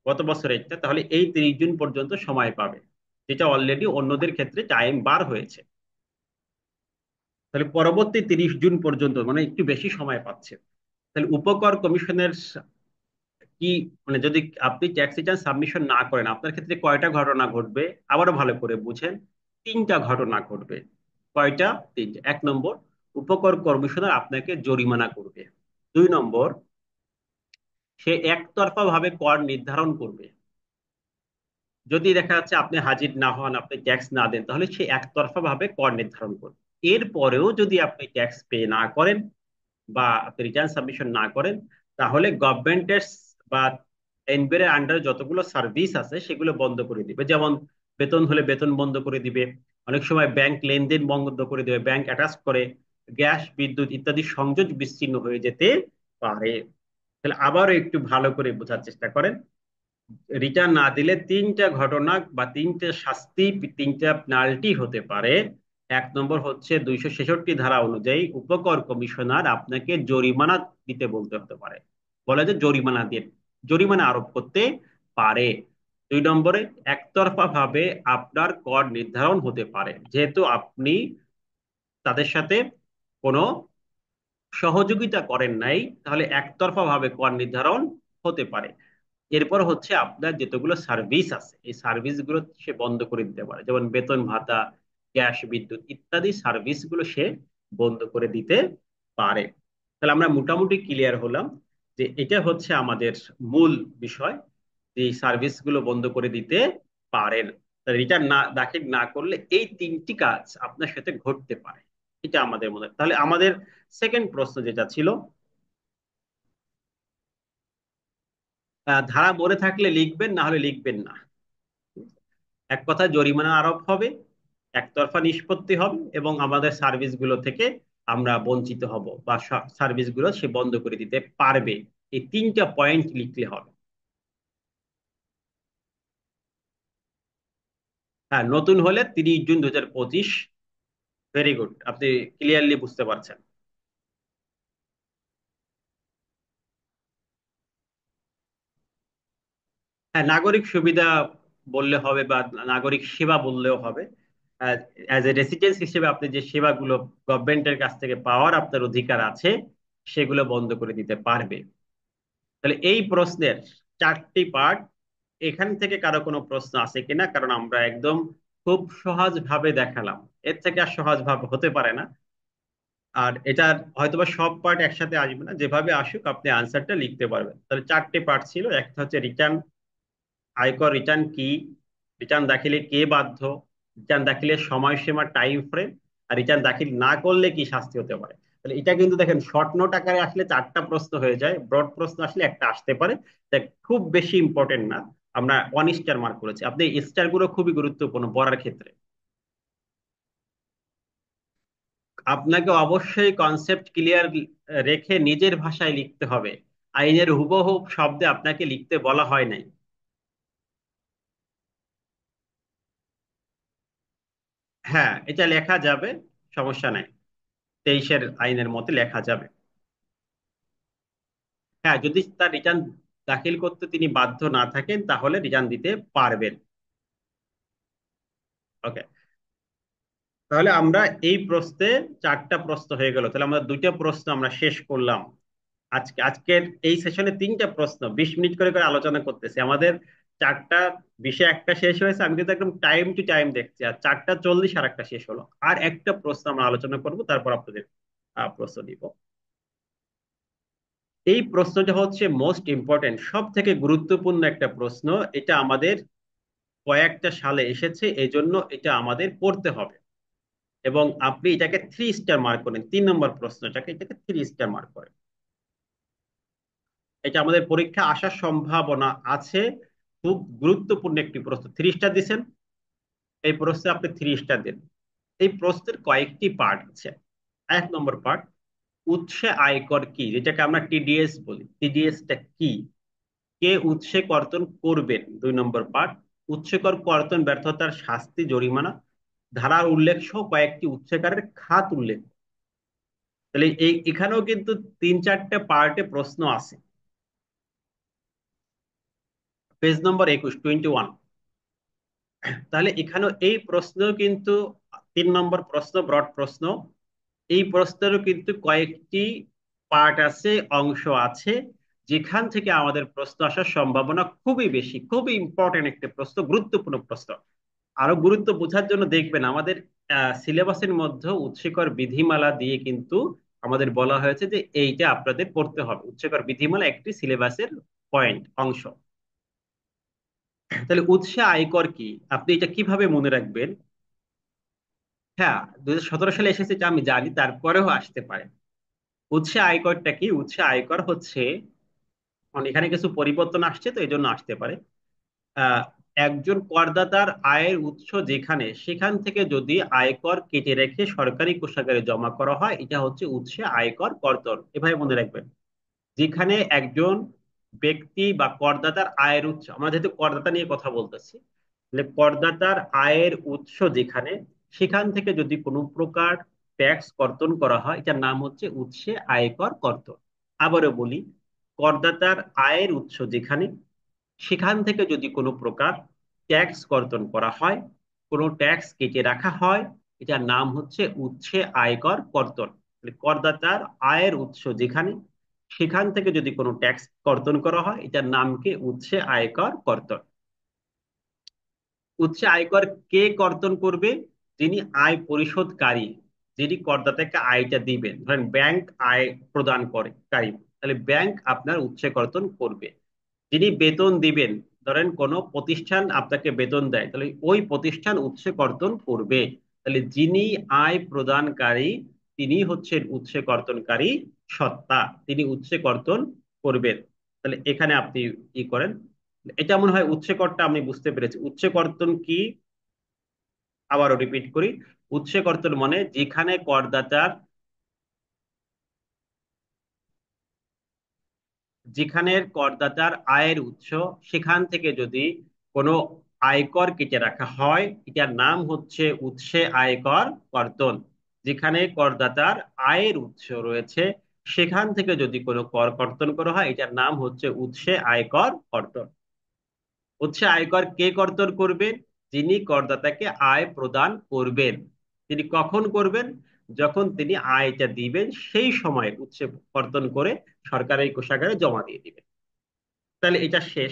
গত বছরের, তাহলে এই 30 জুন পর্যন্ত সময় পাবে, যেটা অলরেডি অন্যদের ক্ষেত্রে টাইম বার হয়েছে। তাহলে পরবর্তী 30 জুন পর্যন্ত মানে একটু বেশি সময় পাচ্ছে। তাহলে উপকর কমিশনের কি, মানে যদি আপনি ট্যাক্স রিটার্ন সাবমিশন না করেন আপনার ক্ষেত্রে কয়টা ঘটনা ঘটবে? আবারও ভালো করে বুঝেন, তিনটা ঘটনা ঘটবে। কয়টা? তিনটা। 1 নম্বর, উপকর কমিশনার আপনাকে জরিমানা করবে। 2 নম্বর, সে একতরফা ভাবে কর নির্ধারণ করবে। যদি দেখা যাচ্ছে আপনি হাজির না হন, আপনি ট্যাক্স না দেন, তাহলে সে একতরফা ভাবে কর নির্ধারণ করবে। এরপরেও যদি আপনি ট্যাক্স পে না করেন বা আপনি রিটার্ন সাবমিশন না করেন, তাহলে গভর্নমেন্টের বা এনবিআর আন্ডারে যতগুলো সার্ভিস আছে সেগুলো বন্ধ করে দিবে। যেমন বেতন হলে বেতন বন্ধ করে দিবে, অনেক সময় ব্যাংক লেনদেন বন্ধ করে দেবে, ব্যাংক অ্যাটাচ করে, গ্যাস বিদ্যুৎ ইত্যাদি সংযোগ বিচ্ছিন্ন হয়ে যেতে পারে। তাহলে আবারও একটু ভালো করে বোঝার চেষ্টা করেন। রিটার্ন না দিলে তিনটা ঘটনা বা তিনটা শাস্তি, তিনটা পেনাল্টি হতে পারে। 1 নম্বর হচ্ছে 266 ধারা অনুযায়ী উপকর কমিশনার আপনাকে জরিমানা দিতে বলতে হতে পারে, বলে যে জরিমানা দিয়ে জরিমানা আরোপ করতে পারে। 2 নম্বরে একতরফা ভাবে আপনার কর নির্ধারণ হতে পারে, যেহেতু আপনি তাদের সাথে কোনো সহযোগিতা করেন নাই, তাহলে একতরফা ভাবে কর নির্ধারণ হতে পারে। এরপর হচ্ছে আপনার যতগুলো সার্ভিস আছে এই সার্ভিস গুলো সে বন্ধ করে দিতে পারে, যেমন বেতন ভাতা, গ্যাস বিদ্যুৎ ইত্যাদি সার্ভিস গুলো সে বন্ধ করে দিতে পারে। তাহলে আমরা মোটামুটি ক্লিয়ার হলাম যে এটা হচ্ছে আমাদের মূল বিষয়, যে এই সার্ভিস গুলো বন্ধ করে দিতে পারেন। রিটার্ন না দাখিল না করলে এই তিনটি কাজ আপনার সাথে ঘটতে পারে। এটা আমাদের মনে, তাহলে আমাদের সেকেন্ড প্রশ্ন যেটা ছিল, ধারা মনে থাকলে লিখবেন, না হলে লিখবেন না। এক কথায় জরিমানা আরোপ হবে, একতরফা নিষ্পত্তি হবে, এবং আমাদের সার্ভিসগুলো থেকে আমরা বঞ্চিত হব বা সার্ভিসগুলো সে বন্ধ করে দিতে পারবে। এই তিনটা পয়েন্ট লিখলে হবে। হ্যাঁ, নতুন হলে 30 জুন 2025। ভেরি গুড, আপনি ক্লিয়ারলি বুঝতে পারছেন। হ্যাঁ, নাগরিক সুবিধা বললে হবে বা নাগরিক সেবা বললেও হবে। অ্যাজ এ রেসিডেন্স হিসেবে আপনি যে সেবাগুলো গভর্নমেন্টের কাছ থেকে পাওয়ার আপনার অধিকার আছে সেগুলো বন্ধ করে দিতে পারবে। তাহলে এই প্রশ্নের 4টি পার্ট, এখান থেকে কারো কোনো প্রশ্ন আছে কিনা, কারণ আমরা একদম খুব সহজ ভাবে দেখালাম। এর থেকে আর সহজ ভাবে হতে পারে না। আর এটার হয়তোবা সব পার্ট একসাথে আসবে না, যেভাবে আসুক আপনি আনসারটা লিখতে পারবেন। তাহলে চারটে পার্ট ছিল। একটা হচ্ছে রিটার্ন, আয়কর রিটার্ন কি, রিটার্ন দাখিলে কে বাধ্য, রিটার্ন দাখিলের সময়সীমা টাইম ফ্রেম, আর রিটার্ন দাখিল না করলে কি শাস্তি হতে পারে। তাহলে এটা কিন্তু দেখেন শর্ট নোট আকারে আসলে চারটা প্রশ্ন হয়ে যায়, ব্রড প্রশ্ন আসলে একটা আসতে পারে। তাই খুব বেশি ইম্পর্টেন্ট না। আমরা 1 স্টার মার্ক করেছি, আপনি স্টার গুলো খুবই গুরুত্বপূর্ণ পড়ার ক্ষেত্রে। আপনাকে অবশ্যই কনসেপ্ট ক্লিয়ার রেখে নিজের ভাষায় লিখতে হবে। আইনের হুবহু শব্দে আপনাকে লিখতে বলা হয় নাই। হ্যাঁ, এটা লেখা যাবে, সমস্যা নাই। 23-এর আইনের মতে লেখা যাবে। হ্যাঁ, যদি তার রিটার্ন দাখিল করতে তিনি বাধ্য না থাকেন তাহলে রিটার্ন দিতে পারবেন। ওকে। তাহলে আমরা এই প্রশ্নে চারটা প্রশ্ন হয়ে গেল, তাহলে আমরা দুইটা প্রশ্ন আমরা শেষ করলাম। আজকের এই সেশনে তিনটা প্রশ্ন 20 মিনিট করে করে আলোচনা করতেছি আমাদের। 4টা 20-এ একটা শেষ হয়েছে, আমি কিন্তু একদম টাইম টু টাইম দেখছি। আর 4টা 40 আর একটা শেষ হলো, আর একটা প্রশ্ন আমরা আলোচনা করব, তারপর আপনাদের প্রশ্ন দিব। এই প্রশ্নটা হচ্ছে মোস্ট ইম্পর্টেন্ট, সব থেকে গুরুত্বপূর্ণ একটা প্রশ্ন। এটা আমাদের কয়েকটা সালে এসেছে, এই জন্য এটা আমাদের পড়তে হবে। এবং আপনি এটাকে 3 স্টার মার্ক করেন, 3 নম্বর প্রশ্নটাকে, এটাকে 3 স্টার মার্ক করেন। এটা আমাদের পরীক্ষা আসার সম্ভাবনা আছে। খুব গুরুত্বপূর্ণ একটি প্রশ্ন, 3 স্টার দিচ্ছেন, এই প্রশ্নে আপনি 3 স্টার দিন। এই প্রশ্নের কয়েকটি পার্ট আছে। 1 নম্বর পার্ট, উৎসে আয়কর কি, যেটাকে আমরা টিডিএস বলি, টিডিএসটা কি, কে উৎসে কর্তন করবেন। 2 নম্বর পার্ট, উৎসেকর কর্তন ব্যর্থতার শাস্তি, জরিমানা, ধারার উল্লেখ সহ কয়েকটি উৎসেকারের খাত উল্লেখ। তাহলে এখানেও কিন্তু 3-4টে পার্টে প্রশ্ন আছে। পেজ নম্বর 21। তাহলে এখানেও এই প্রশ্ন কিন্তু 3 নম্বর প্রশ্ন, ব্রড প্রশ্ন। এই প্রশ্নেরও কিন্তু কয়েকটি পার্ট আছে, অংশ আছে, যেখান থেকে আমাদের প্রশ্ন আসার সম্ভাবনা খুবই বেশি। খুবই ইম্পর্টেন্ট একটা প্রশ্ন, গুরুত্বপূর্ণ প্রশ্ন। আরো গুরুত্ব বোঝার জন্য দেখবেন আমাদের সিলেবাসের মধ্যে উৎসেকর বিধিমালা দিয়ে কিন্তু আমাদের বলা হয়েছে যে এইটা আপনাদের পড়তে হবে। উৎসেকর বিধিমালা একটি সিলেবাসের পয়েন্ট, অংশ। তাহলে উৎসে আয়কর কি, আপনি এটা কিভাবে মনে রাখবেন? হ্যাঁ, 2017 সালে এসেছে এটা আমি জানি, তারপরেও আসতে পারে। উৎসে আয়করটা কি? উৎসে আয়কর হচ্ছে, মানে এখানে কিছু পরিবর্তন আসছে তো এই জন্য আসতে পারে। আহ একজন করদাতার আয়ের উৎস যেখানে, সেখান থেকে যদি আয়কর কেটে রেখে সরকারি কোষাগারে জমা করা হয়, এটা হচ্ছে উৎসে আয়কর কর্তন। এভাবে মনে রাখবেন। যেখানে একজন ব্যক্তি বা করদাতার আয়ের উৎস, আমরা যেহেতু করদাতা নিয়ে কথা বলতেছি, তাহলে করদাতার আয়ের উৎস যেখানে, সেখান থেকে যদি কোনো প্রকার ট্যাক্স কর্তন করা হয়, এটার নাম হচ্ছে উৎসে আয়কর কর্তন। আবারও বলি, করদাতার আয়ের উৎস যেখানে, সেখান থেকে যদি কোনো প্রকার ট্যাক্স কর্তন করা হয়, কোনো ট্যাক্স কেটে রাখা হয়, এটার নাম হচ্ছে উৎসে আয়কর কর্তন। মানে করদাতার আয়ের উৎস যেখানে, সেখান থেকে যদি কোনো ট্যাক্স কর্তন করা হয়, এটার নামকে উৎসে আয়কর কর্তন। উৎসে আয়কর কে কর্তন করবে? যিনি আয় পরিশোধকারী, যিনি করদাতাকে আয়টা দিবেন। ধরেন ব্যাংক আয় প্রদান করে কারী, তাহলে ব্যাংক আপনার উৎসে কর্তন করবে। যিনি বেতন দিবেন, ধরেন কোনো প্রতিষ্ঠান আপনাকে বেতন দেয়, তাহলে ওই প্রতিষ্ঠান উৎসে কর্তন করবে। তাহলে যিনি আয় প্রদানকারী, তিনি হচ্ছেন উৎসে কর্তনকারী সত্তা, তিনি উৎসে কর্তন করবেন। তাহলে এখানে আপনি কি করেন, এটা মনে হয় উৎসে করটা আমি বুঝতে পেরেছি। উৎসে কর্তন কি, আবারও রিপিট করি। উৎসে কর্তন মানে যেখানে করদাতার, যেখানে করদাতার আয়ের উৎস, সেখান থেকে যদি কোনো আয়কর কেটে রাখা হয়, এটার নাম হচ্ছে উৎসে আয়কর কর্তন। যেখানে করদাতার আয়ের উৎস রয়েছে, সেখান থেকে যদি কোনো কর কর্তন করা হয়, এটার নাম হচ্ছে উৎসে আয়কর কর্তন। উৎসে আয়কর কে কর্তন করবেন? যিনি করদাতাকে আয় প্রদান করবেন। তিনি কখন করবেন? যখন তিনি আয়টা দিবেন, সেই সময় উৎসে কর্তন করে সরকারি কোষাগারে জমা দিয়ে দিবেন। তাহলে এটা শেষ।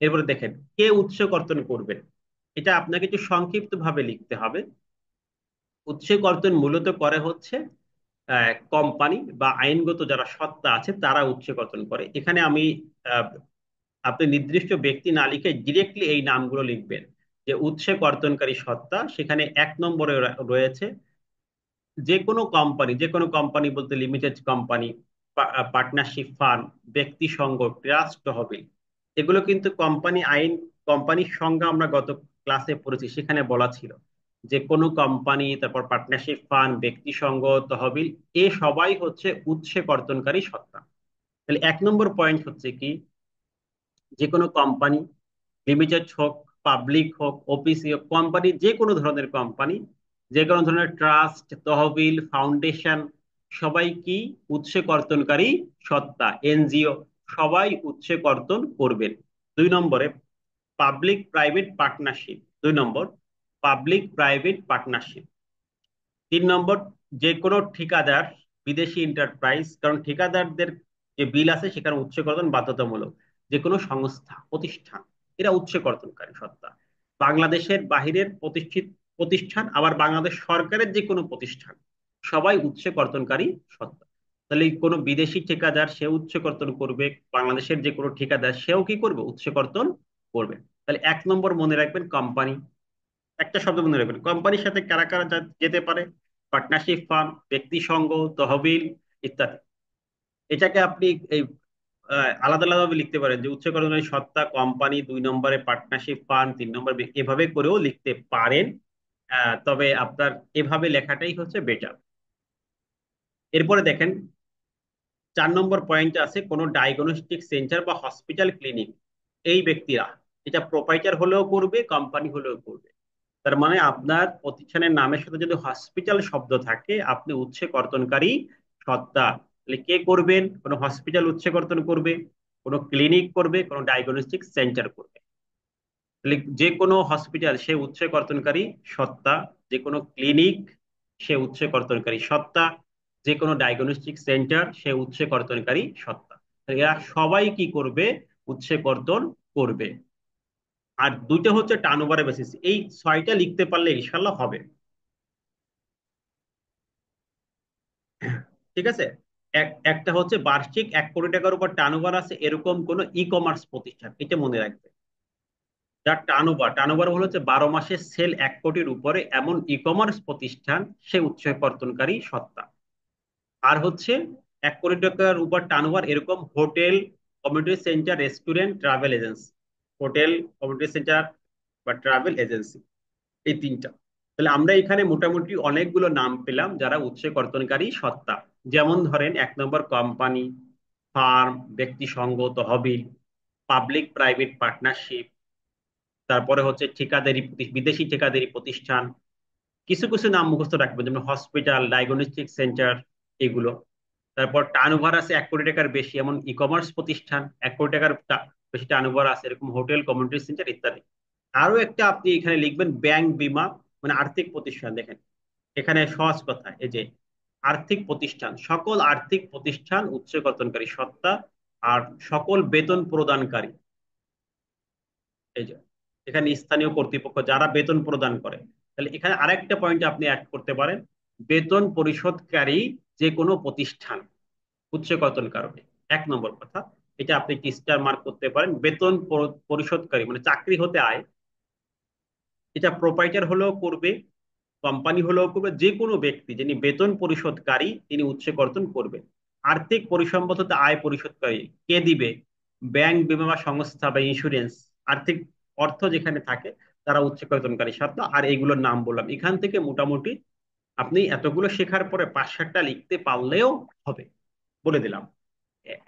এরপরে দেখেন কে উৎস কর্তন করবেন। এটা আপনাকে একটু সংক্ষিপ্ত ভাবে লিখতে হবে। উৎস কর্তন মূলত করে হচ্ছে কোম্পানি বা আইনগত যারা সত্তা আছে তারা উৎস কর্তন করে। এখানে আমি আহ, আপনি নির্দিষ্ট ব্যক্তি না লিখে ডিরেক্টলি এই নামগুলো লিখবেন যে উৎসে কর্তনকারী সত্তা। সেখানে 1 নম্বরে রয়েছে যে কোনো কোম্পানি বলতে লিমিটেড কোম্পানি, পার্টনারশিপ ফার্ম, ব্যক্তি সংঘ, ট্রাস্ট তহবিল। এগুলো কিন্তু কোম্পানি আইন, কোম্পানির সংজ্ঞা আমরা গত ক্লাসে পড়েছি, সেখানে বলা ছিল যে কোনো কোম্পানি, তারপর পার্টনারশিপ ফার্ম, ব্যক্তি সংঘ, তহবিল, এ সবাই হচ্ছে উৎসে কর্তনকারী সত্তা। তাহলে 1 নম্বর পয়েন্ট হচ্ছে কি, যে কোনো কোম্পানি, লিমিটেড হোক, পাবলিক হোক, ওপিসি হোক, কোম্পানি যে কোনো ধরনের কোম্পানি, যে কোনো ধরনের ট্রাস্ট, তহবিল, ফাউন্ডেশন, সবাই কি উৎসে কর্তনকারী সত্তা, এনজিও, সবাই উৎসে কর্তন করবেন। 2 নম্বরে পাবলিক প্রাইভেট পার্টনারশিপ। 2 নম্বর পাবলিক প্রাইভেট পার্টনারশিপ। 3 নম্বর যে কোনো ঠিকাদার, বিদেশি এন্টারপ্রাইজ, কারণ ঠিকাদারদের যে বিল আছে সেখানে উৎস কর্তন বাধ্যতামূলক। যে কোনো সংস্থা, প্রতিষ্ঠান, এরা উৎস কর্তনকারী সত্তা। বাংলাদেশের বাহিরের প্রতিষ্ঠান, আবার বাংলাদেশ সরকারের যে কোনো প্রতিষ্ঠান, সবাই উৎস কর্তনকারী সত্তা। তাহলে কোনো বিদেশি ঠিকাদার সে উৎস কর্তন করবে, বাংলাদেশের যে কোনো ঠিকাদার সেও কি করবে, উৎস কর্তন করবে। তাহলে 1 নম্বর মনে রাখবেন কোম্পানি। একটা শব্দ মনে রাখবেন, কোম্পানির সাথে কারা কারা যেতে পারে, পার্টনারশিপ ফার্ম, ব্যক্তি সংঘ, তহবিল ইত্যাদি। এটাকে আপনি এই আলাদা আলাদা ভাবে লিখতে পারেন যে উচ্চকরণের সত্তা কোম্পানি, 2 নম্বরে পার্টনারশিপ ফার্ম, 3 নম্বর এভাবে করেও লিখতে পারেন। তবে আপনার এভাবে লেখাটাই হচ্ছে বেটার। এরপরে দেখেন 4 নম্বর পয়েন্টে আছে কোন ডায়াগনস্টিক সেন্টার বা হসপিটাল ক্লিনিক, এই ব্যক্তিরা, এটা প্রোপাইটার হলেও করবে, কোম্পানি হলেও করবে। তার মানে আপনার প্রতিষ্ঠানের নামের সাথে যদি হসপিটাল শব্দ থাকে, আপনি উৎসে কর্তনকারী সত্তা। তাহলে কে করবেন, কোনো হসপিটাল উৎসে কর্তন করবে, কোনো ক্লিনিক করবে, কোনো ডায়াগনস্টিক সেন্টার করবে। তাহলে যে কোনো হসপিটাল সে উৎসে কর্তনকারী সত্তা, যে কোনো ক্লিনিক সে উৎসে কর্তনকারী সত্তা, যে কোনো ডায়াগনস্টিক সেন্টার সে উৎসে কর্তনকারী সত্তা। তাহলে এরা সবাই কি করবে, উৎসে কর্তন করবে। আর দুইটা হচ্ছে টার্নওভারের বেসিস, এই 6টা লিখতে পারলে ইনশাল্লাহ হবে। ঠিক আছে। একটা হচ্ছে বার্ষিক 1 কোটি টাকার উপর টার্নওভার আছে এরকম কোন ই কমার্স প্রতিষ্ঠান, এটা মনে রাখবে। যার টার্নওভার হলো হচ্ছে 12 মাসে সেল 1 কোটির উপরে, এমন ই কমার্স প্রতিষ্ঠান সে উৎসে কর্তনকারী সত্তা। আর হচ্ছে 1 কোটি টাকার উপর টার্নওভার এরকম hotel, community centre, restaurant, travel agency. Hotel, community centre বা ট্রাভেল এজেন্সি, এই 3টা। তাহলে আমরা এখানে মোটামুটি অনেকগুলো নাম পেলাম যারা উৎসে কর্তনকারী সত্তা। যেমন ধরেন 1 নম্বর কোম্পানি, ফার্ম, ব্যক্তি সংঘ, তহবিল, পাবলিক প্রাইভেট পার্টনারশিপ, তারপরে হচ্ছে বিদেশি ঠিকাদারি প্রতিষ্ঠান। কিছু কিছু নাম মুখস্থ রাখবেন, যেমন হসপিটাল, ডায়াগনস্টিক সেন্টার, এগুলো। তারপর টার্নওভার আছে 1 কোটি টাকার বেশি, এমন ই কমার্স প্রতিষ্ঠান, 1 কোটি টাকার বেশি টার্নওভার আছে এরকম হোটেল, কমিউনিটি সেন্টার ইত্যাদি। আরো একটা আপনি এখানে লিখবেন ব্যাংক, বিমা, মানে আর্থিক প্রতিষ্ঠান। দেখেন এখানে সহজ কথা, এই যে আর্থিক প্রতিষ্ঠান, সকল আর্থিক প্রতিষ্ঠান উৎস কর্তনকারী সত্তা। আর সকল বেতন প্রদানকারী, এই যে এখানে স্থানীয় কর্তৃপক্ষ যারা বেতন প্রদান করে। তাহলে এখানে আরেকটা পয়েন্ট আপনি অ্যাড করতে পারেন, বেতন পরিশোধকারী যে কোনো প্রতিষ্ঠান উৎস কর্তনকারী। 1 নম্বর কথা, এটা আপনি একটি স্টার মার্ক করতে পারেন। বেতন পরিশোধকারী মানে চাকরি হতে আয়, এটা প্রোপাইটার হলেও করবে, কোম্পানি হলেও করবে, যে কোনো ব্যক্তি যিনি বেতন পরিশোধকারী তিনি উৎসে কর্তন করবে। আর্থিক পরিসম্পদ হতে আয় পরিশোধকারী কে দিবে, ব্যাংক, বিমা বা সংস্থা বা ইন্স্যুরেন্স, আর্থিক অর্থ যেখানে থাকে তারা উৎসে কর্তনকারী সত্তা। আর এইগুলোর নাম বললাম, এখান থেকে মোটামুটি আপনি এতগুলো শেখার পরে 5-7টা লিখতে পারলেও হবে, বলে দিলাম।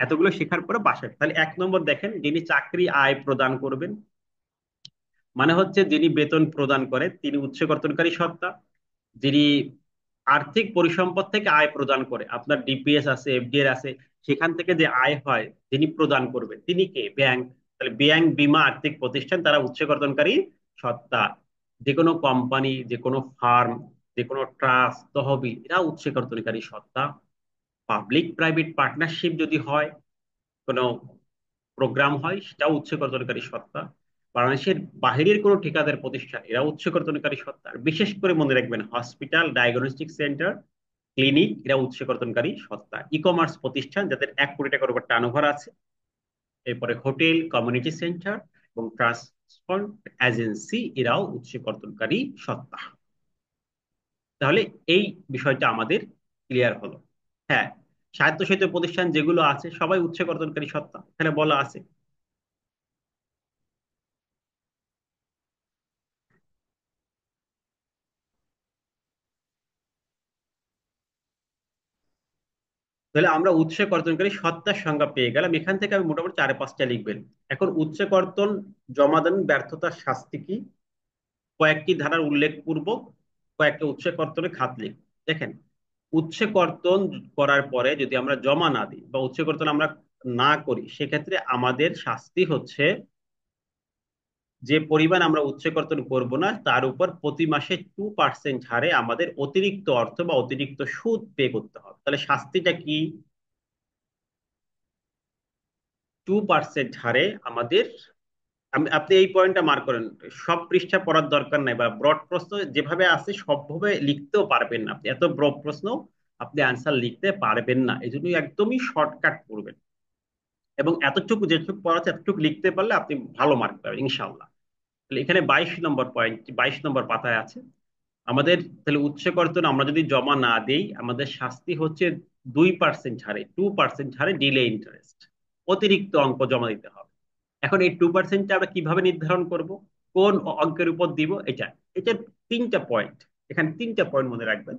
এতগুলো শেখার পরে 5-7, তাহলে 1 নম্বর দেখেন, যিনি চাকরি আয় প্রদান করবেন, মানে হচ্ছে যিনি বেতন প্রদান করে তিনি উৎস কর্তনকারী সত্তা। যিনি আর্থিক পরিসম্পদ থেকে আয় প্রদান করে, আপনার ডিপিএস আছে, এফডিআর আছে, সেখান থেকে যে আয় হয় যিনি প্রদান করবেন তিনি কে, ব্যাংক। তাহলে ব্যাংক, বিমা, আর্থিক প্রতিষ্ঠান তারা উৎস কর্তনকারী সত্তা। যে কোনো কোম্পানি, যে কোনো ফার্ম, যে কোনো ট্রাস্ট, তহবিল, এরা উৎস কর্তনকারী সত্তা। পাবলিক প্রাইভেট পার্টনারশিপ যদি হয়, কোনো প্রোগ্রাম হয় সেটাও উৎস কর্তনকারী সত্তা। বাংলাদেশের বাহিরের কোনো ঠিকাদার প্রতিষ্ঠান এরা উৎস কর্তনকারী সত্তা। আর বিশেষ করে মনে রাখবেন হসপিটাল, ডায়াগনস্টিক সেন্টার, ক্লিনিক এরা উৎস কর্তনকারী সত্তা। ই কমার্স প্রতিষ্ঠান যাদের 1 কোটি টাকার উপর টার্নওভার আছে, এরপরে হোটেল, কমিউনিটি সেন্টার এবং ট্রান্সপোর্ট এজেন্সি এরাও উৎস কর্তনকারী সত্তা। তাহলে এই বিষয়টা আমাদের ক্লিয়ার হলো। হ্যাঁ, স্বায়ত্তশাসিত প্রতিষ্ঠান যেগুলো আছে সবাই উৎস কর্তনকারী সত্তা এখানে বলা আছে। তাহলে আমরা উৎস কর্তনকারী সত্তার সংজ্ঞা পেয়ে গেলাম। এখান থেকে আমি মোটামুটি 4-5টা লিখবেন। এখন উৎস কর্তন জমাদান ব্যর্থতার শাস্তি কি, কয়েকটি ধারার উল্লেখ পূর্বক কয়েকটা উৎস কর্তনের খাত লিখ। দেখেন, উৎস কর্তন করার পরে যদি আমরা জমা না দিই বা উৎস কর্তন আমরা না করি, সেক্ষেত্রে আমাদের শাস্তি হচ্ছে যে পরিমাণ আমরা উৎস কর্তন করব না তার উপর প্রতি মাসে 2% হারে আমাদের অতিরিক্ত অর্থ বা অতিরিক্ত সুদ পে করতে হবে। তাহলে শাস্তিটা কি? 2% হারে আমাদের, আপনি এই পয়েন্টটা মার্ক করেন। সব পৃষ্ঠা পড়ার দরকার নাই, বা ব্রড প্রশ্ন যেভাবে আছে সবভাবে লিখতেও পারবেন না। আপনি এত ব্রড প্রশ্ন আপনি আনসার লিখতে পারবেন না, এই জন্য একদমই শর্টকাট করবেন। এবং এতটুকু যেটুকু পড়া আছে এতটুকু লিখতে পারলে আপনি ভালো মার্ক পাবেন ইনশাআল্লাহ। তাহলে এখানে 22 নম্বর পয়েন্ট, 22 নম্বর পাতায় আছে আমাদের। তাহলে উৎস কর্তন আমরা যদি জমা না দেই আমাদের শাস্তি হচ্ছে 2% হারে, 2% হারে ডিলে ইন্টারেস্ট, অতিরিক্ত অঙ্ক জমা দিতে হবে। এখন এই 2%টা আমরা কিভাবে নির্ধারণ করব, কোন অঙ্কের উপর দিব, এটা এটার 3টা পয়েন্ট, এখানে 3টা পয়েন্ট মনে রাখবেন।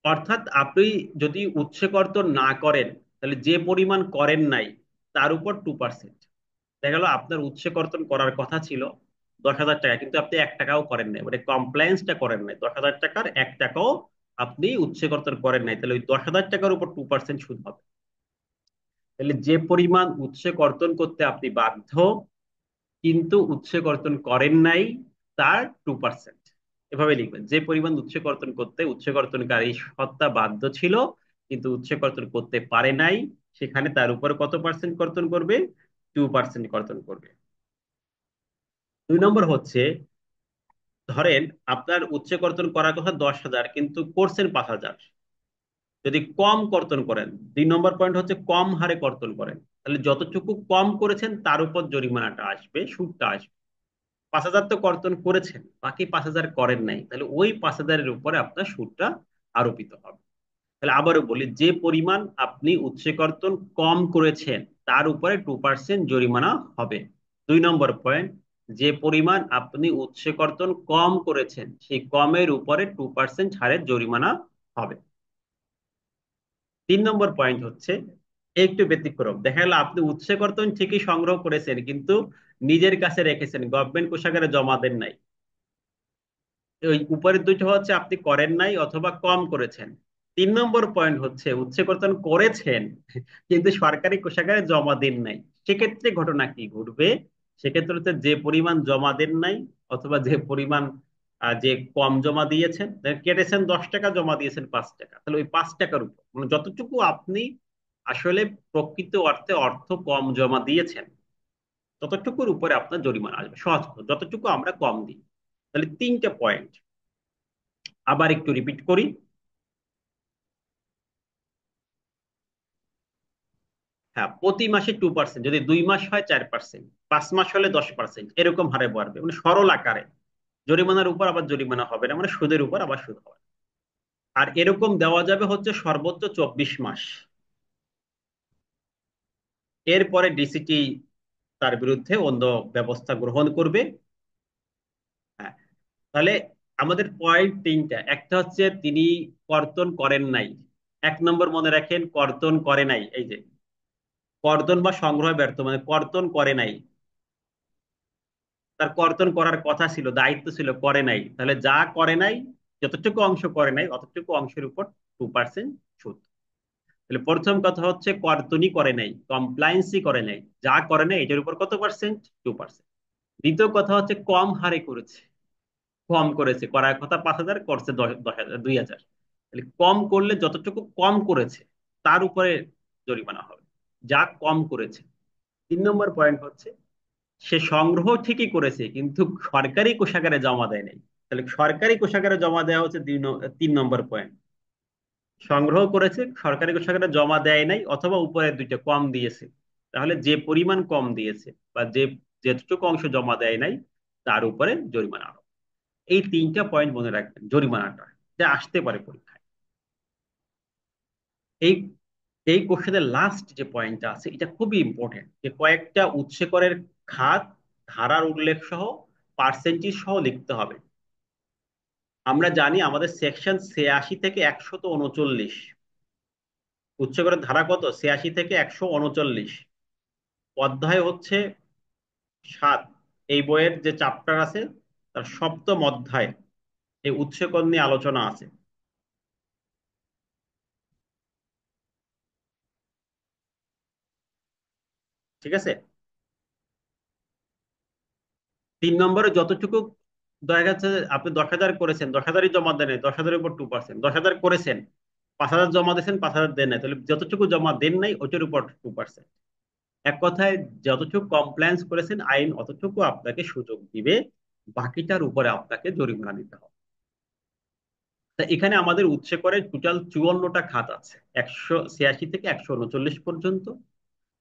অর্থাৎ আপনি যদি উৎস কর্তন না করেন তাহলে যে পরিমাণ করেন নাই তার উপর 2%। দেখা গেল আপনার উৎস কর্তন করার কথা ছিল 10,000 টাকা, কিন্তু আপনি 1 টাকাও করেন নাই, মানে কমপ্লায়েন্সটা করেন নাই। 10,000 টাকার 1 টাকাও আপনি উৎস কর্তন করেন নাই, তাহলে ওই 10,000 টাকার উপর 2% সুদ হবে। তাহলে যে পরিমাণ উৎস কর্তন করতে আপনি বাধ্য কিন্তু উৎস কর্তন করেন নাই তার 2%, এভাবে লিখবেন। যে পরিমাণ উৎস কর্তন করতে উৎস কর্তনকারী সত্তা বাধ্য ছিল কিন্তু উৎস কর্তন করতে পারে নাই, সেখানে তার উপর কত পার্সেন্ট কর্তন করবে? 2% কর্তন করবে। 2 নম্বর হচ্ছে, ধরেন আপনার উৎস কর্তন করার কথা 10,000 কিন্তু করছেন 5,000, যদি কম কর্তন করেন, 2 নম্বর পয়েন্ট হচ্ছে কম হারে কর্তন করেন, তাহলে যতটুকু কম করেছেন তার উপর জরিমানাটা আসবে, সুদটা আসবে। 5,000 তো কর্তন করেছেন, বাকি 5,000 করেন নাই, তাহলে ওই 5,000-এর উপরে আপনার সুদটা আরোপিত হবে। তাহলে আবারও বলি, যে পরিমাণ আপনি উৎস কর্তন কম করেছেন তার উপরে 2% জরিমানা হবে। 2 নম্বর পয়েন্ট, যে পরিমাণ আপনি উৎস কর্তন কম করেছেন সেই কমের উপরে 2% হারে জরিমানা হবে। 3 নম্বর পয়েন্ট হচ্ছে একটু ব্যতিক্রম। দেখা গেল আপনি উৎস কর্তন ঠিকই সংগ্রহ করেছেন কিন্তু নিজের কাছে রেখেছেন, গভর্নমেন্ট কোষাগারে জমা দেন নাই। ওই উপরের দুটো হচ্ছে আপনি করেন নাই অথবা কম করেছেন। 3 নম্বর পয়েন্ট হচ্ছে উৎস কর্তন করেছেন কিন্তু সরকারি কোষাগারে জমা দেন নাই। সেক্ষেত্রে ঘটনা কি ঘটবে? সেক্ষেত্রে হচ্ছে যে পরিমাণ জমা দেন নাই অথবা যে পরিমাণ যে কম জমা দিয়েছেন, কেটেছেন 10 টাকা, জমা দিয়েছেন 5 টাকা, তাহলে ওই 5 টাকার উপর মানে যতটুকু আপনি আসলে প্রকৃত অর্থে অর্থ কম জমা দিয়েছেন ততটুকুর উপরে আপনার জরিমানা আসবে। সহজ কথা, যতটুকু আমরা কম দিই। তাহলে 3টা পয়েন্ট আবার একটু রিপিট করি। হ্যাঁ, প্রতি মাসে 2%, যদি 2 মাস হয় 4%, 5 মাস হলে 10%, এরকম হারে বাড়বে, মানে সরল আকারে। জরিমানার উপর আবার জরিমানা হবে না, মানে সুদের উপর আবার সুদ হবে। আর এরকম দেওয়া যাবে হচ্ছে সর্বোচ্চ 24 মাস। এরপরে ডিসিটি তার বিরুদ্ধে অন্য ব্যবস্থা গ্রহণ করবে। হ্যাঁ, তাহলে আমাদের পয়েন্ট 3টা। একটা হচ্ছে তিনি কর্তন করেন নাই। 1 নম্বর মনে রাখেন, কর্তন করে নাই, এই যে কর্তন বা সংগ্রহ ব্যর্থ মানে কর্তন করে নাই। তার কর্তন করার কথা ছিল, দায়িত্ব ছিল, করে নাই। তাহলে যা করে নাই, যতটুকু অংশ করে নাই অতটুকু অংশের উপর 2% সুদ। তাহলে প্রথম কথা হচ্ছে কর্তনই করে নাই, কমপ্লায়েন্সই করে নাই, যা করে নাই এটার উপর কত পার্সেন্ট? 2%। দ্বিতীয় কথা হচ্ছে কম হারে করেছে, কম করেছে, করার কথা 5,000 করছে 10,000, 2,000। তাহলে কম করলে যতটুকু কম করেছে তার উপরে জরিমানা হবে, যা কম করেছে। 3 নম্বর পয়েন্ট হচ্ছে সে সংগ্রহ ঠিকই করেছে কিন্তু সরকারি কোষাগারে জমা দেয় নাই। তাহলে সরকারি কোষাগারে জমা দেওয়া হচ্ছে 3 নম্বর পয়েন্ট। সংগ্রহ করেছে, সরকারি কোষাগারে জমা দেয় নাই, অথবা উপরের দুইটা কম দিয়েছে। তাহলে যে পরিমাণ কম দিয়েছে বা যেটুকু অংশ জমা দেয় নাই তার উপরে জরিমানা আরোপ। এই 3টা পয়েন্ট মনে রাখবেন জরিমানাটা, যা আসতে পারে পরীক্ষায়। এই এই কোশ্চেনের লাস্ট যে পয়েন্টটা আছে এটা খুবই ইম্পর্টেন্ট, যে কয়েকটা উৎসে করের খাত, ধারার উল্লেখ সহ, পার্সেন্টেজ সহ লিখতে হবে। আমরা জানি আমাদের সেকশন 86 থেকে 139, উচ্চ করের ধারা কত, 86 থেকে 139, অধ্যায় হচ্ছে 7। এই বইয়ের যে চ্যাপ্টার আছে তার সপ্তম অধ্যায় এই উৎসকর নিয়ে আলোচনা আছে। ঠিক আছে। 3 নম্বরে যতটুকু দেখা যাচ্ছে আপনি 10,000 করেছেন, 10,000ই জমা দেন, 10,000-এর উপর 2%, 10,000 করেছেন, 5,000 জমা দিয়েছেন, 5,000 দেন নাই, তাহলে যতটুকু জমা দেন নাই ওইটার উপর 2%। এক কথায় যতটুকু কমপ্লায়েন্স করেছেন আইন অতটুকু আপনাকে সুযোগ দিবে, বাকিটার উপরে আপনাকে জরিমানা দিতে হবে। তা এখানে আমাদের উৎসে করে টোটাল 54টা খাত আছে, 186 থেকে 139 পর্যন্ত।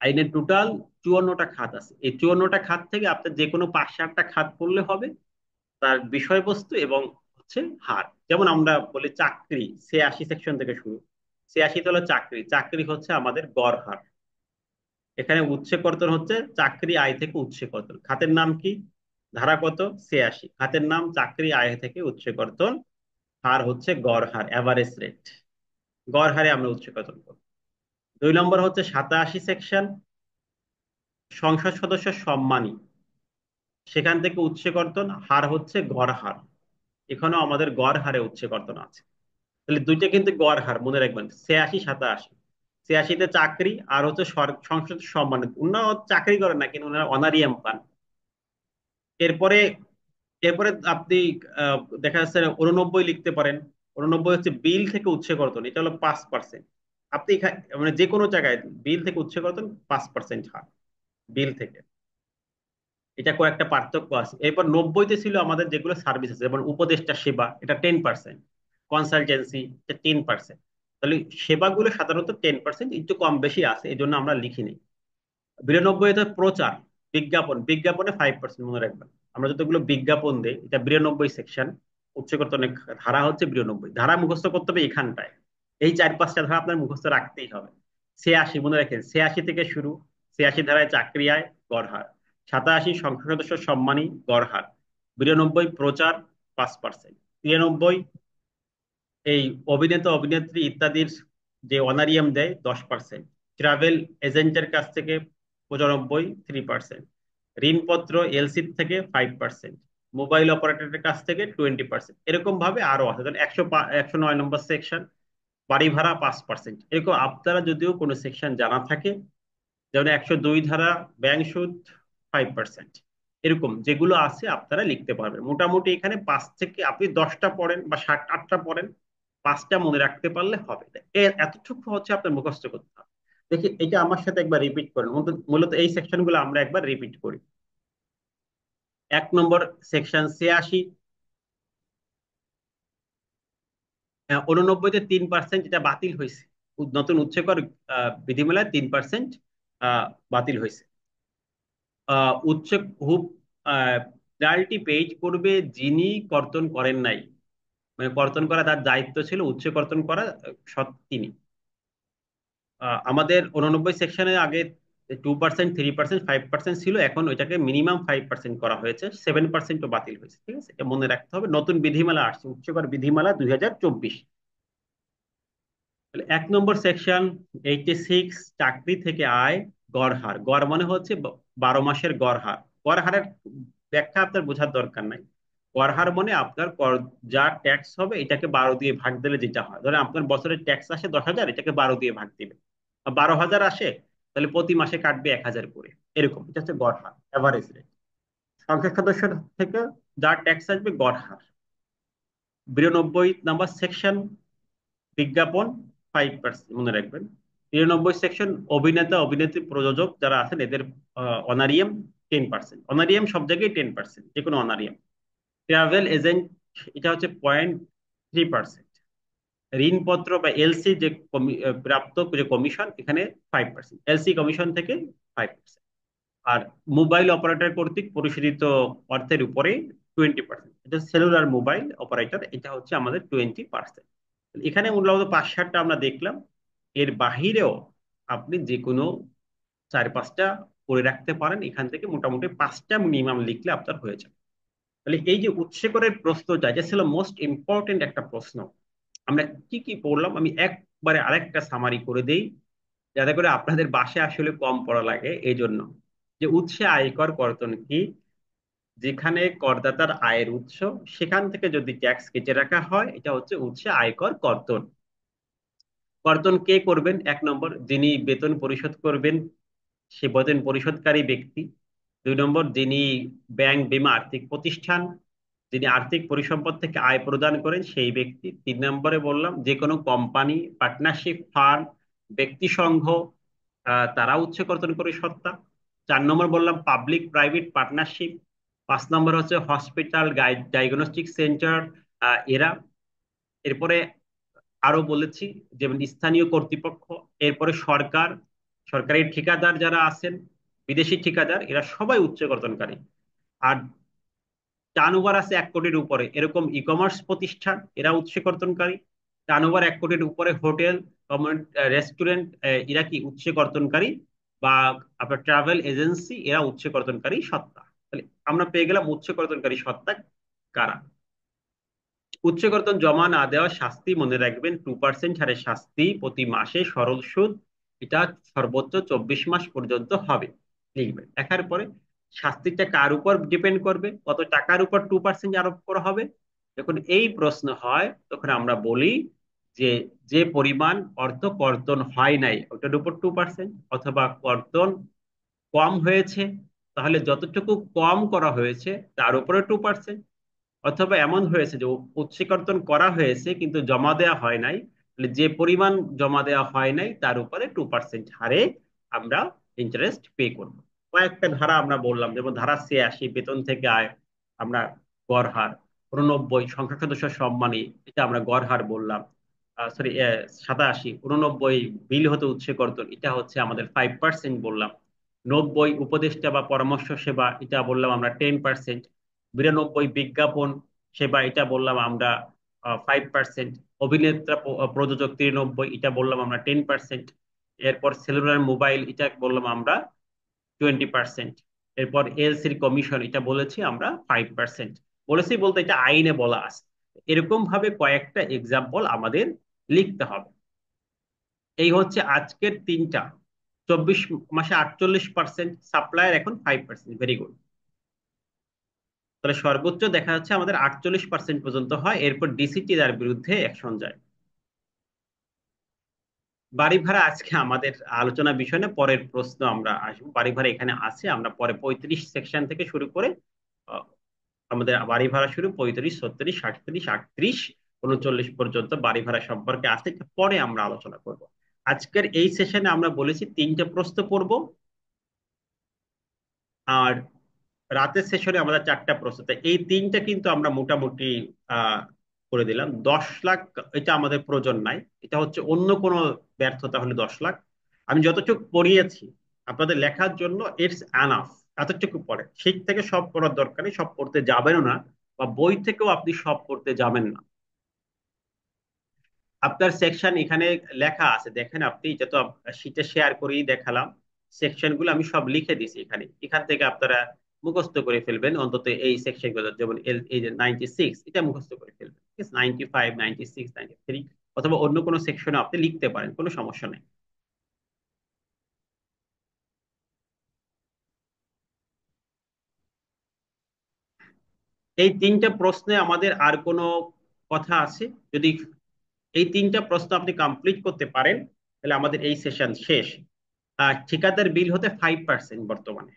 আইনের টোটাল 54টা খাত আছে। এই 54টা খাত থেকে আপনার যে কোনো 5-7টা খাত পড়লে হবে, তার বিষয়বস্তু এবং হচ্ছে হার। যেমন আমরা বলি চাকরি, 86 সেকশন থেকে শুরু। 86 হলো চাকরি, চাকরি হচ্ছে আমাদের গড় হার। এখানে উৎসে কর্তন হচ্ছে চাকরি আয় থেকে উৎসে কর্তন, খাতের নাম কি, ধারা কত, 86, খাতের নাম চাকরি আয় থেকে উৎসে কর্তন, হার হচ্ছে গড় হার, এভারেজ রেট। গড় হারে আমরা উৎসে কর্তন করব। 2 নম্বর হচ্ছে 87 সেকশন, সংসদ সদস্য সম্মানী, সেখান থেকে উৎসে কর্তন, হার হচ্ছে গড় হার। এখানেও আমাদের গড় হারে উৎসে কর্তন আছে। তাহলে দুইটা কিন্তু গড় হার মনে রাখবেন, 86 87। 86-তে চাকরি, আর হচ্ছে সংসদ সম্মানিত, উনারা চাকরি করেন না কিন্তু উনারা অনারিয়াম পান। এরপরে এরপরে আপনি আহ, দেখা যাচ্ছে 89 লিখতে পারেন। 89 হচ্ছে বিল থেকে উৎসে কর্তন, এটা হলো 5%। আপনি মানে যে কোনো জায়গায় বিল থেকে উৎসে কর্তন 5% হার, বিল থেকে। এটা কয়েকটা পার্থক্য আছে। এরপর 90-তে ছিল আমাদের যেগুলো সার্ভিস আছে, যেমন উপদেষ্টা সেবা, এটা 10%, কনসালটেন্সি এটা 10%। তাহলে সেবাগুলো সাধারণত 10%, একটু কম বেশি আছে, এই জন্য আমরা লিখিনি। 92-তে প্রচার, বিজ্ঞাপন, বিজ্ঞাপনে 5% মনে রাখবেন। আমরা যতগুলো বিজ্ঞাপন দেই, এটা 92 সেকশন, উচ্চকত অনেক ধারা হচ্ছে 92, ধারা মুখস্থ করতে হবে এখানটায়। এই 4-5টা ধারা আপনার মুখস্থ রাখতেই হবে। 86 মনে রাখেন, 86 থেকে শুরু। 86 ধারায় চাকরি আয় গড় হার, 87 সংসদ সদস্য সম্মানী গড় হার, 92 প্রচার 5%, 93 এই অভিনেতা অভিনেত্রী ইত্যাদির যে অনারিয়াম দেয় 10%, ট্রাভেল এজেন্টের কাছ থেকে 95, 3%, ঋণপত্র এলসি থেকে 5%, মোবাইল অপারেটরের কাছ থেকে 20%। এরকম ভাবে আরো আছে। তাহলে 109 নম্বর সেকশন, বাড়ি ভাড়া 5%। এরকম আপনারা যদিও কোনো সেকশন জানা থাকে, যেমন 102 ধারা ব্যাংক সুদ 5%, এরকম যেগুলো আছে আপনারা লিখতে পারবেন। মোটামুটি এখানে 5 থেকে আপনি 10টা পড়েন বা 7-8টা পড়েন, 5টা মনে রাখতে পারলে হবে। এতটুকু হচ্ছে আপনার মুখস্থ করতে হবে। দেখি এটা আমার সাথে একবার রিপিট করেন, মূলত এই সেকশন গুলো আমরা একবার রিপিট করি। 1 নম্বর সেকশন 86, 89-তে 3% যেটা বাতিল হয়েছে, নতুন উচ্চকর বিধিমালায় 3% বাতিল হয়েছে। উচ্চ হুব রয়্যালটি পেইড করবে যিনি কর্তন করেন নাই, মানে কর্তন করা তার দায়িত্ব ছিল, উচ্চ কর্তন করা তিনি। আমাদের 89 সেকশনে আগে 2%, 3%, 5% ছিল, এখন ওইটাকে মিনিমাম 5% করা হয়েছে, 7%ও বাতিল হয়েছে। ঠিক আছে, এটা মনে রাখতে হবে। নতুন বিধিমালা আসছে, উচ্চকর বিধিমালা 2024। তাহলে 1 নম্বর সেকশন 86, চাকরি থেকে আয় গড় হার। গড় মানে হচ্ছে 12 মাসের গড় হার। গড় হারের ব্যাখ্যা আপনার বোঝার দরকার নাই। গড় হার মানে আপনার যা ট্যাক্স হবে এটাকে 12 দিয়ে ভাগ দিলে যেটা হয়, ধরেন আপনার বছরের ট্যাক্স আসে 10,000, এটাকে 12 দিয়ে ভাগ দিবে। 12,000 আসে, তাহলে প্রতি মাসে কাটবে 1,000 করে। এরকম, এটা হচ্ছে গড় হার, এভারেজ রেট। সংখ্যা সদস্য থেকে যা ট্যাক্স আসবে গড় হার। 92 নম্বর সেকশন, বিজ্ঞাপন 5% মনে রাখবেন। সেকশন অভিনেতা অভিনেত্রী প্রযোজক যারা আছেন এদের অনারিয়াম 10%। অনারিয়াম সব জায়গায় 10%, যে কোনো অনারিয়াম। ট্রাভেল এজেন্ট, এটা হচ্ছে 0.3%। ঋণপত্র বা এলসি যে প্রাপ্ত যে কমিশন, এখানে 5%, এলসি কমিশন থেকে 5%। আর মোবাইল অপারেটর কর্তৃক পরিশোধিত অর্থের উপরে 20%, এটা সেলুলার মোবাইল অপারেটর, এটা হচ্ছে আমাদের 20%। এখানে মূলত 5-7টা আমরা দেখলাম। এর বাহিরেও আপনি যে কোনো 4-5টা করে রাখতে পারেন, এখান থেকে মোটামুটি 5টা মিনিমাম লিখলে আপনার হয়ে যাবে। তাহলে এই যে উৎসেকরের প্রশ্নটা, এটা ছিল মোস্ট ইম্পর্টেন্ট একটা প্রশ্ন। আমরা কি কি পড়লাম আমি একবারে আরেকটা সামারি করে দেই, যাতে করে আপনাদের বাসায় আসলে কম পড়া লাগে। এই জন্য যে উৎসে আয়কর কর্তন কি, যেখানে করদাতার আয়ের উৎস সেখান থেকে যদি ট্যাক্স কেটে রাখা হয়, এটা হচ্ছে উৎসে আয়কর কর্তন। কর্তন কে করবেন? 1 নম্বর, যিনি বেতন পরিশোধ করবেন সে বেতন পরিশোধকারী ব্যক্তি। 2 নম্বর, যিনি ব্যাংক, বীমা, আর্থিক প্রতিষ্ঠান, যিনি আর্থিক পরিসম্পদ থেকে আয় প্রদান করেন সেই ব্যক্তি। 3 নম্বরে বললাম যে কোনো কোম্পানি, পার্টনারশিপ, ফার্ম, ব্যক্তি সংঘ, তারা উৎসে কর্তন করে সত্তা। 4 নম্বর বললাম পাবলিক প্রাইভেট পার্টনারশিপ। 5 নম্বর হচ্ছে হসপিটাল, ডায়াগনস্টিক সেন্টার, এরা। এরপরে আরো বলেছি যেমন স্থানীয় কর্তৃপক্ষ, এরপরে সরকার, সরকারি ঠিকাদার যারা আছেন, বিদেশি ঠিকাদার, এরা সবাই উচ্চ কর্তনকারী। আর টার্নওভার আছে 1 কোটির উপরে এরকম ই কমার্স প্রতিষ্ঠান, এরা উচ্চ কর্তনকারী। টার্নওভার 1 কোটির উপরে হোটেল, রেস্টুরেন্ট, এরা কি উচ্চ কর্তনকারী। বা আপনার ট্রাভেল এজেন্সি, এরা উচ্চ কর্তনকারী সত্তা। তাহলে আমরা পেয়ে গেলাম উচ্চ কর্তনকারী সত্তা কারা। উচ্চ কর্তন জমা না দেওয়ার শাস্তি মনে রাখবেন, 2% হারে শাস্তি প্রতি মাসে সরল সুদ, এটা সর্বোচ্চ 24 মাস পর্যন্ত হবে। লিখবেন লেখার পরে শাস্তিটা কার উপর ডিপেন্ড করবে, কত টাকার উপর 2% আরোপ করা হবে। যখন এই প্রশ্ন হয় তখন আমরা বলি যে যে পরিমাণ অর্থ কর্তন হয় নাই ওটার উপর 2%, অথবা কর্তন কম হয়েছে তাহলে যতটুকু কম করা হয়েছে তার উপরে 2%, অথবা এমন হয়েছে যে উৎসীকর্তন করা হয়েছে কিন্তু জমা দেওয়া হয় নাই, তাহলে যে পরিমাণ জমা দেওয়া হয় নাই তার উপরে 2% হারে আমরা ইন্টারেস্ট পে করব। কয়েকটা ধারা আমরা বললাম, যেমন ধারা 86 বেতন থেকে আয়, আমরা গড় হার। 89 সংখ্যা সদস্য সম্মানী, এটা আমরা গড় হার বললাম। সরি, 87 89 বিল হতে উৎসীকর্তন, এটা হচ্ছে আমাদের 5% বললাম। 90 উপদেষ্টা বা পরামর্শ সেবা, এটা বললাম আমরা 10%। 92 বিজ্ঞাপন সেবা, এটা বললাম আমরা 5%। অভিনেতা প্রযোজক 93, এটা বললাম আমরা 10%। এরপর সেলুলার মোবাইল, এটা বললাম আমরা 20%। এরপর এলসির কমিশন, এটা বলেছি আমরা 5%। বলেছি বলতে এটা আইনে বলা আছে। এরকম ভাবে কয়েকটা এক্সাম্পল আমাদের লিখতে হবে। এই হচ্ছে আজকের তিনটা। 24 মাসে 48%, সাপ্লায়ার এখন 5%, ভেরি গুড। তাহলে সর্বোচ্চ দেখা যাচ্ছে আমাদের 48% পর্যন্ত হয়, এরপর ডিসিটি তার বিরুদ্ধে অ্যাকশন যায়। বাড়ি ভাড়া আজকে আমাদের আলোচনা বিষয় না, পরের প্রশ্ন আমরা আসবো। বাড়ি ভাড়া এখানে আছে, আমরা পরে 35 সেকশন থেকে শুরু করে আহ, আমাদের বাড়ি ভাড়া শুরু 35, 36, 37, 38, 39 পর্যন্ত বাড়ি ভাড়া সম্পর্কে আছে, এটা পরে আমরা আলোচনা করব। আজকের এই সেশনে আমরা বলেছি 3টে প্রশ্ন পড়ব, আর রাতের সেশনে আমাদের 4টা প্রশ্ন। তো এই 3টা কিন্তু আমরা মোটামুটি আহ করে দিলাম। 10 লাখ এটা আমাদের প্রয়োজন নাই, এটা হচ্ছে অন্য কোনো ব্যর্থতা হলে 10 লাখ। আমি যতটুকু পড়িয়েছি আপনাদের লেখার জন্য ইটস আনাফ। এতটুকু পড়ে, সেই থেকে সব পড়ার দরকার নেই, সব পড়তে যাবেনও না, বা বই থেকেও আপনি সব পড়তে যাবেন না। আপনার সেকশন এখানে লেখা আছে, দেখেন আপনি, এটা তো শীটে শেয়ার করেই দেখালাম। সেকশন গুলো আমি সব লিখে দিছি এখানে, এখান থেকে আপনারা মুখস্থ করে ফেলবেন অন্তত এই সেকশন গুলো। যেমন এই যে 96, এটা মুখস্থ করে ফেলবেন, ঠিক আছে? 95, 96, 93, অথবা অন্য কোনো সেকশনে আপনি লিখতে পারেন, কোনো সমস্যা নেই। এই 3টে প্রশ্নে আমাদের আর কোনো কথা আছে? যদি এই 3টা প্রশ্ন আপনি কমপ্লিট করতে পারেন তাহলে আমাদের এই সেশন শেষ। আর ঠিকাদার বিল হতে 5% বর্তমানে,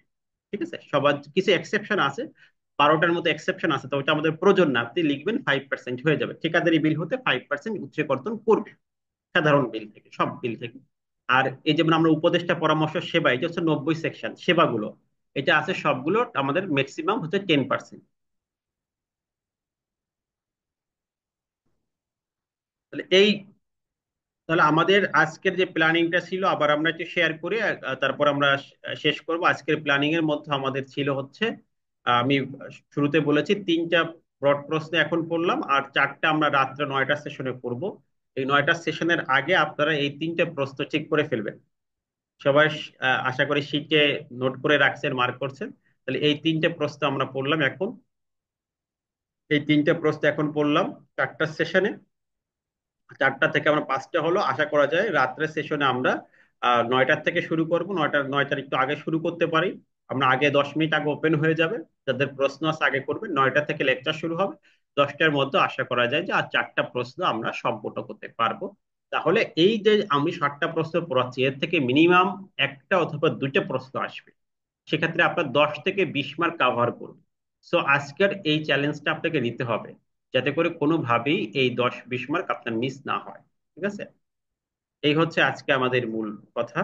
ঠিক আছে? সবার কিছু এক্সেপশন আছে, 12টার মতো এক্সেপশন আছে, তো ওটা আমাদের প্রয়োজন না। আপনি লিখবেন 5% হয়ে যাবে। ঠিকাদারি বিল হতে 5% উচ্চ কর্তন করবে সাধারণ বিল থেকে, সব বিল থেকে। আর এই যেমন আমরা উপদেষ্টা পরামর্শ সেবা, এটা হচ্ছে 90 সেকশন সেবাগুলো, এটা আছে সবগুলো আমাদের ম্যাক্সিমাম হচ্ছে 10%। তাহলে তাহলে আমাদের আজকের যে প্ল্যানিংটা ছিল আবার আমরা একটু শেয়ার করি, তারপর আমরা শেষ করব। আজকের প্ল্যানিং এর মধ্যে আমাদের ছিল হচ্ছে, আমি শুরুতে বলেছি 3টা ব্রড প্রশ্ন এখন পড়লাম, আর 4টা আমরা রাত্রে 9টা সেশনে পড়বো। এই 9টা সেশনের আগে আপনারা এই 3টে প্রশ্ন ঠিক করে ফেলবেন। সবাই আশা করি শিটে নোট করে রাখছেন, মার্ক করছেন। তাহলে এই 3টে প্রশ্ন আমরা পড়লাম এখন, এই 3টে প্রশ্ন এখন পড়লাম 4টা সেশনে। 4টা থেকে আমরা 5টা হলো, আশা করা যায় রাত্রের সেশনে আমরা 9টার থেকে শুরু করব, 9টার একটু আগে শুরু করতে পারি। আমরা আগে 10 মিনিট আগে ওপেন হয়ে যাবে, যাদের প্রশ্ন আছে আগে করবে। 9টা থেকে লেকচার শুরু হবে, 10টার মধ্যে আশা করা যায় যে আর 4টা প্রশ্ন আমরা সম্পূর্ণ করতে পারবো। তাহলে এই যে আমি 60টা প্রশ্ন পড়াচ্ছি, এর থেকে মিনিমাম একটা অথবা দুইটা প্রশ্ন আসবে। সেক্ষেত্রে আপনার 10 থেকে 20 মার্ক কাভার করুন। সো আজকের এই চ্যালেঞ্জটা আপনাকে নিতে হবে, যাতে করে কোনোভাবেই এই 10-20 মার্ক আপনার মিস না হয়। ঠিক আছে? এই হচ্ছে আজকে আমাদের মূল কথা।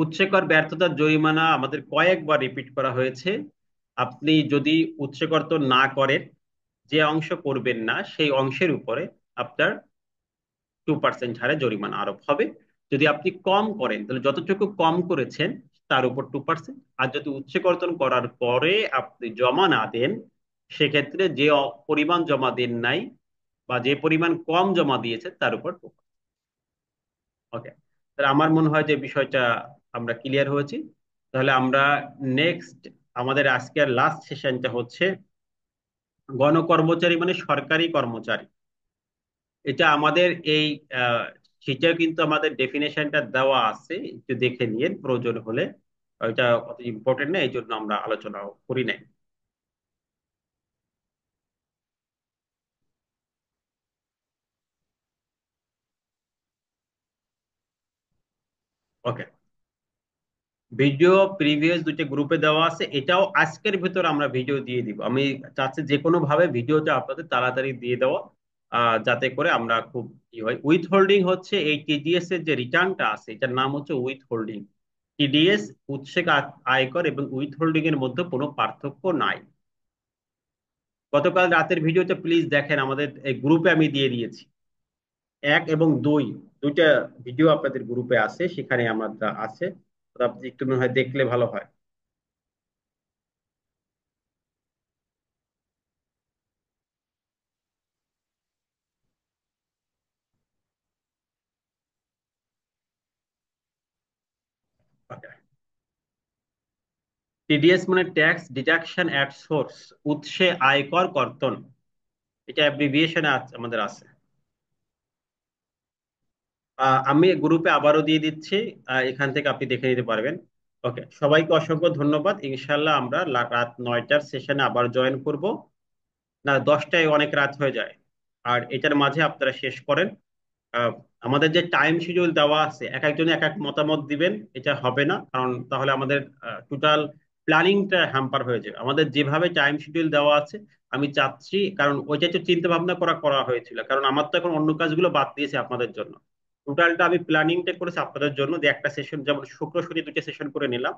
উৎসেকর ব্যর্থতার জরিমানা আমাদের কয়েকবার রিপিট করা হয়েছে। আপনি যদি উৎসেকর্তন না করেন, যে অংশ করবেন না সেই অংশের উপরে আপনার 2% হারে জরিমানা আরোপ হবে। যদি আপনি কম করেন তাহলে যতটুকু কম করেছেন তার উপর 2%। আর যদি উৎসেকর্তন করার পরে আপনি জমা না দেন, সেক্ষেত্রে যে পরিমাণ জমা দেন নাই বা যে পরিমাণ কম জমা দিয়েছে তার উপর 2%। ওকে, তাহলে আমার মনে হয় যে বিষয়টা আমরা ক্লিয়ার হয়েছি। তাহলে আমরা নেক্সট, আমাদের আজকের লাস্ট সেশনটা হচ্ছে গণকর্মচারী মানে সরকারি কর্মচারী। এটা আমাদের এই সেটা কিন্তু আমাদের ডেফিনেশনটা দেওয়া আছে, একটু দেখে নিয়ে প্রয়োজন হলে। এটা অত ইম্পর্টেন্ট না, এই জন্য আমরা আলোচনা করি নাই। ওকে, ভিডিও প্রিভিয়াস দুইটা গ্রুপে দেওয়া আছে, এটাও আজকের ভিতর আমরা ভিডিও দিয়ে দিব। আমি চাচ্ছি যে কোনো ভাবে ভিডিওটা আপনাদের তাড়াতাড়ি দিয়ে দেওয়া, যাতে করে আমরা খুব ই হয়। উইথ হোল্ডিং হচ্ছে এই টিডিএস এর যে রিটার্নটা আছে, এটার নাম হচ্ছে উইথ হোল্ডিং। টিডিএস, উৎসেক আয়কর এবং উইথ হোল্ডিং এর মধ্যে কোনো পার্থক্য নাই। গতকাল রাতের ভিডিওটা প্লিজ দেখেন, আমাদের এই গ্রুপে আমি দিয়ে দিয়েছি। 1 এবং 2 দুইটা ভিডিও আপনাদের গ্রুপে আছে, সেখানে আমার আছে। তো আপনি একটু মনে হয় দেখলে ভালো হয়। টিডিএস মানে ট্যাক্স ডিডাকশন অ্যাট সোর্স, উৎসে আয়কর কর্তন। এটা অ্যাব্রিভিয়েশনে আমাদের আছে। আমি গ্রুপে আবারও দিয়ে দিচ্ছি, এখান থেকে আপনি দেখে নিতে পারবেন। ওকে, সবাইকে অসংখ্য ধন্যবাদ। ইনশাল্লাহ আমরা রাত 9টার সেশনে আবার জয়েন করব। না, 10টায় অনেক রাত হয়ে যায়। আর এটার মাঝে আপনারা শেষ করেন। আহ, আমাদের যে টাইম শিডিউল দেওয়া আছে, এক একজনে এক এক মতামত দিবেন, এটা হবে না, কারণ তাহলে আমাদের টোটাল প্ল্যানিংটা হ্যাম্পার হয়ে যাবে। আমাদের যেভাবে টাইম শিডিউল দেওয়া আছে, আমি চাচ্ছি, কারণ ওইটা একটু চিন্তা ভাবনা করা করা হয়েছিল, কারণ আমার তো এখন অন্য কাজগুলো বাদ দিয়েছে আপনাদের জন্য। টোটালটা আমি প্ল্যানিংটা করেছি আপনাদের জন্য, যে একটা সেশন যেমন শুক্র শনি দুটো সেশন করে নিলাম,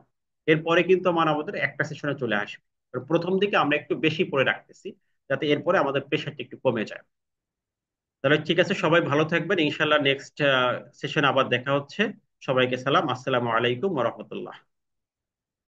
এরপরে কিন্তু আমাদের একটা সেশনে চলে আসবে। আর প্রথম দিকে আমরা একটু বেশি পড়ে রাখতেছি, যাতে এরপরে আমাদের প্রেশারটা একটু কমে যায়। তাহলে ঠিক আছে, সবাই ভালো থাকবেন। ইনশাল্লাহ নেক্সট সেশন আবার দেখা হচ্ছে। সবাইকে সালাম, আসসালামু আলাইকুম ওয়া রাহমাতুল্লাহ।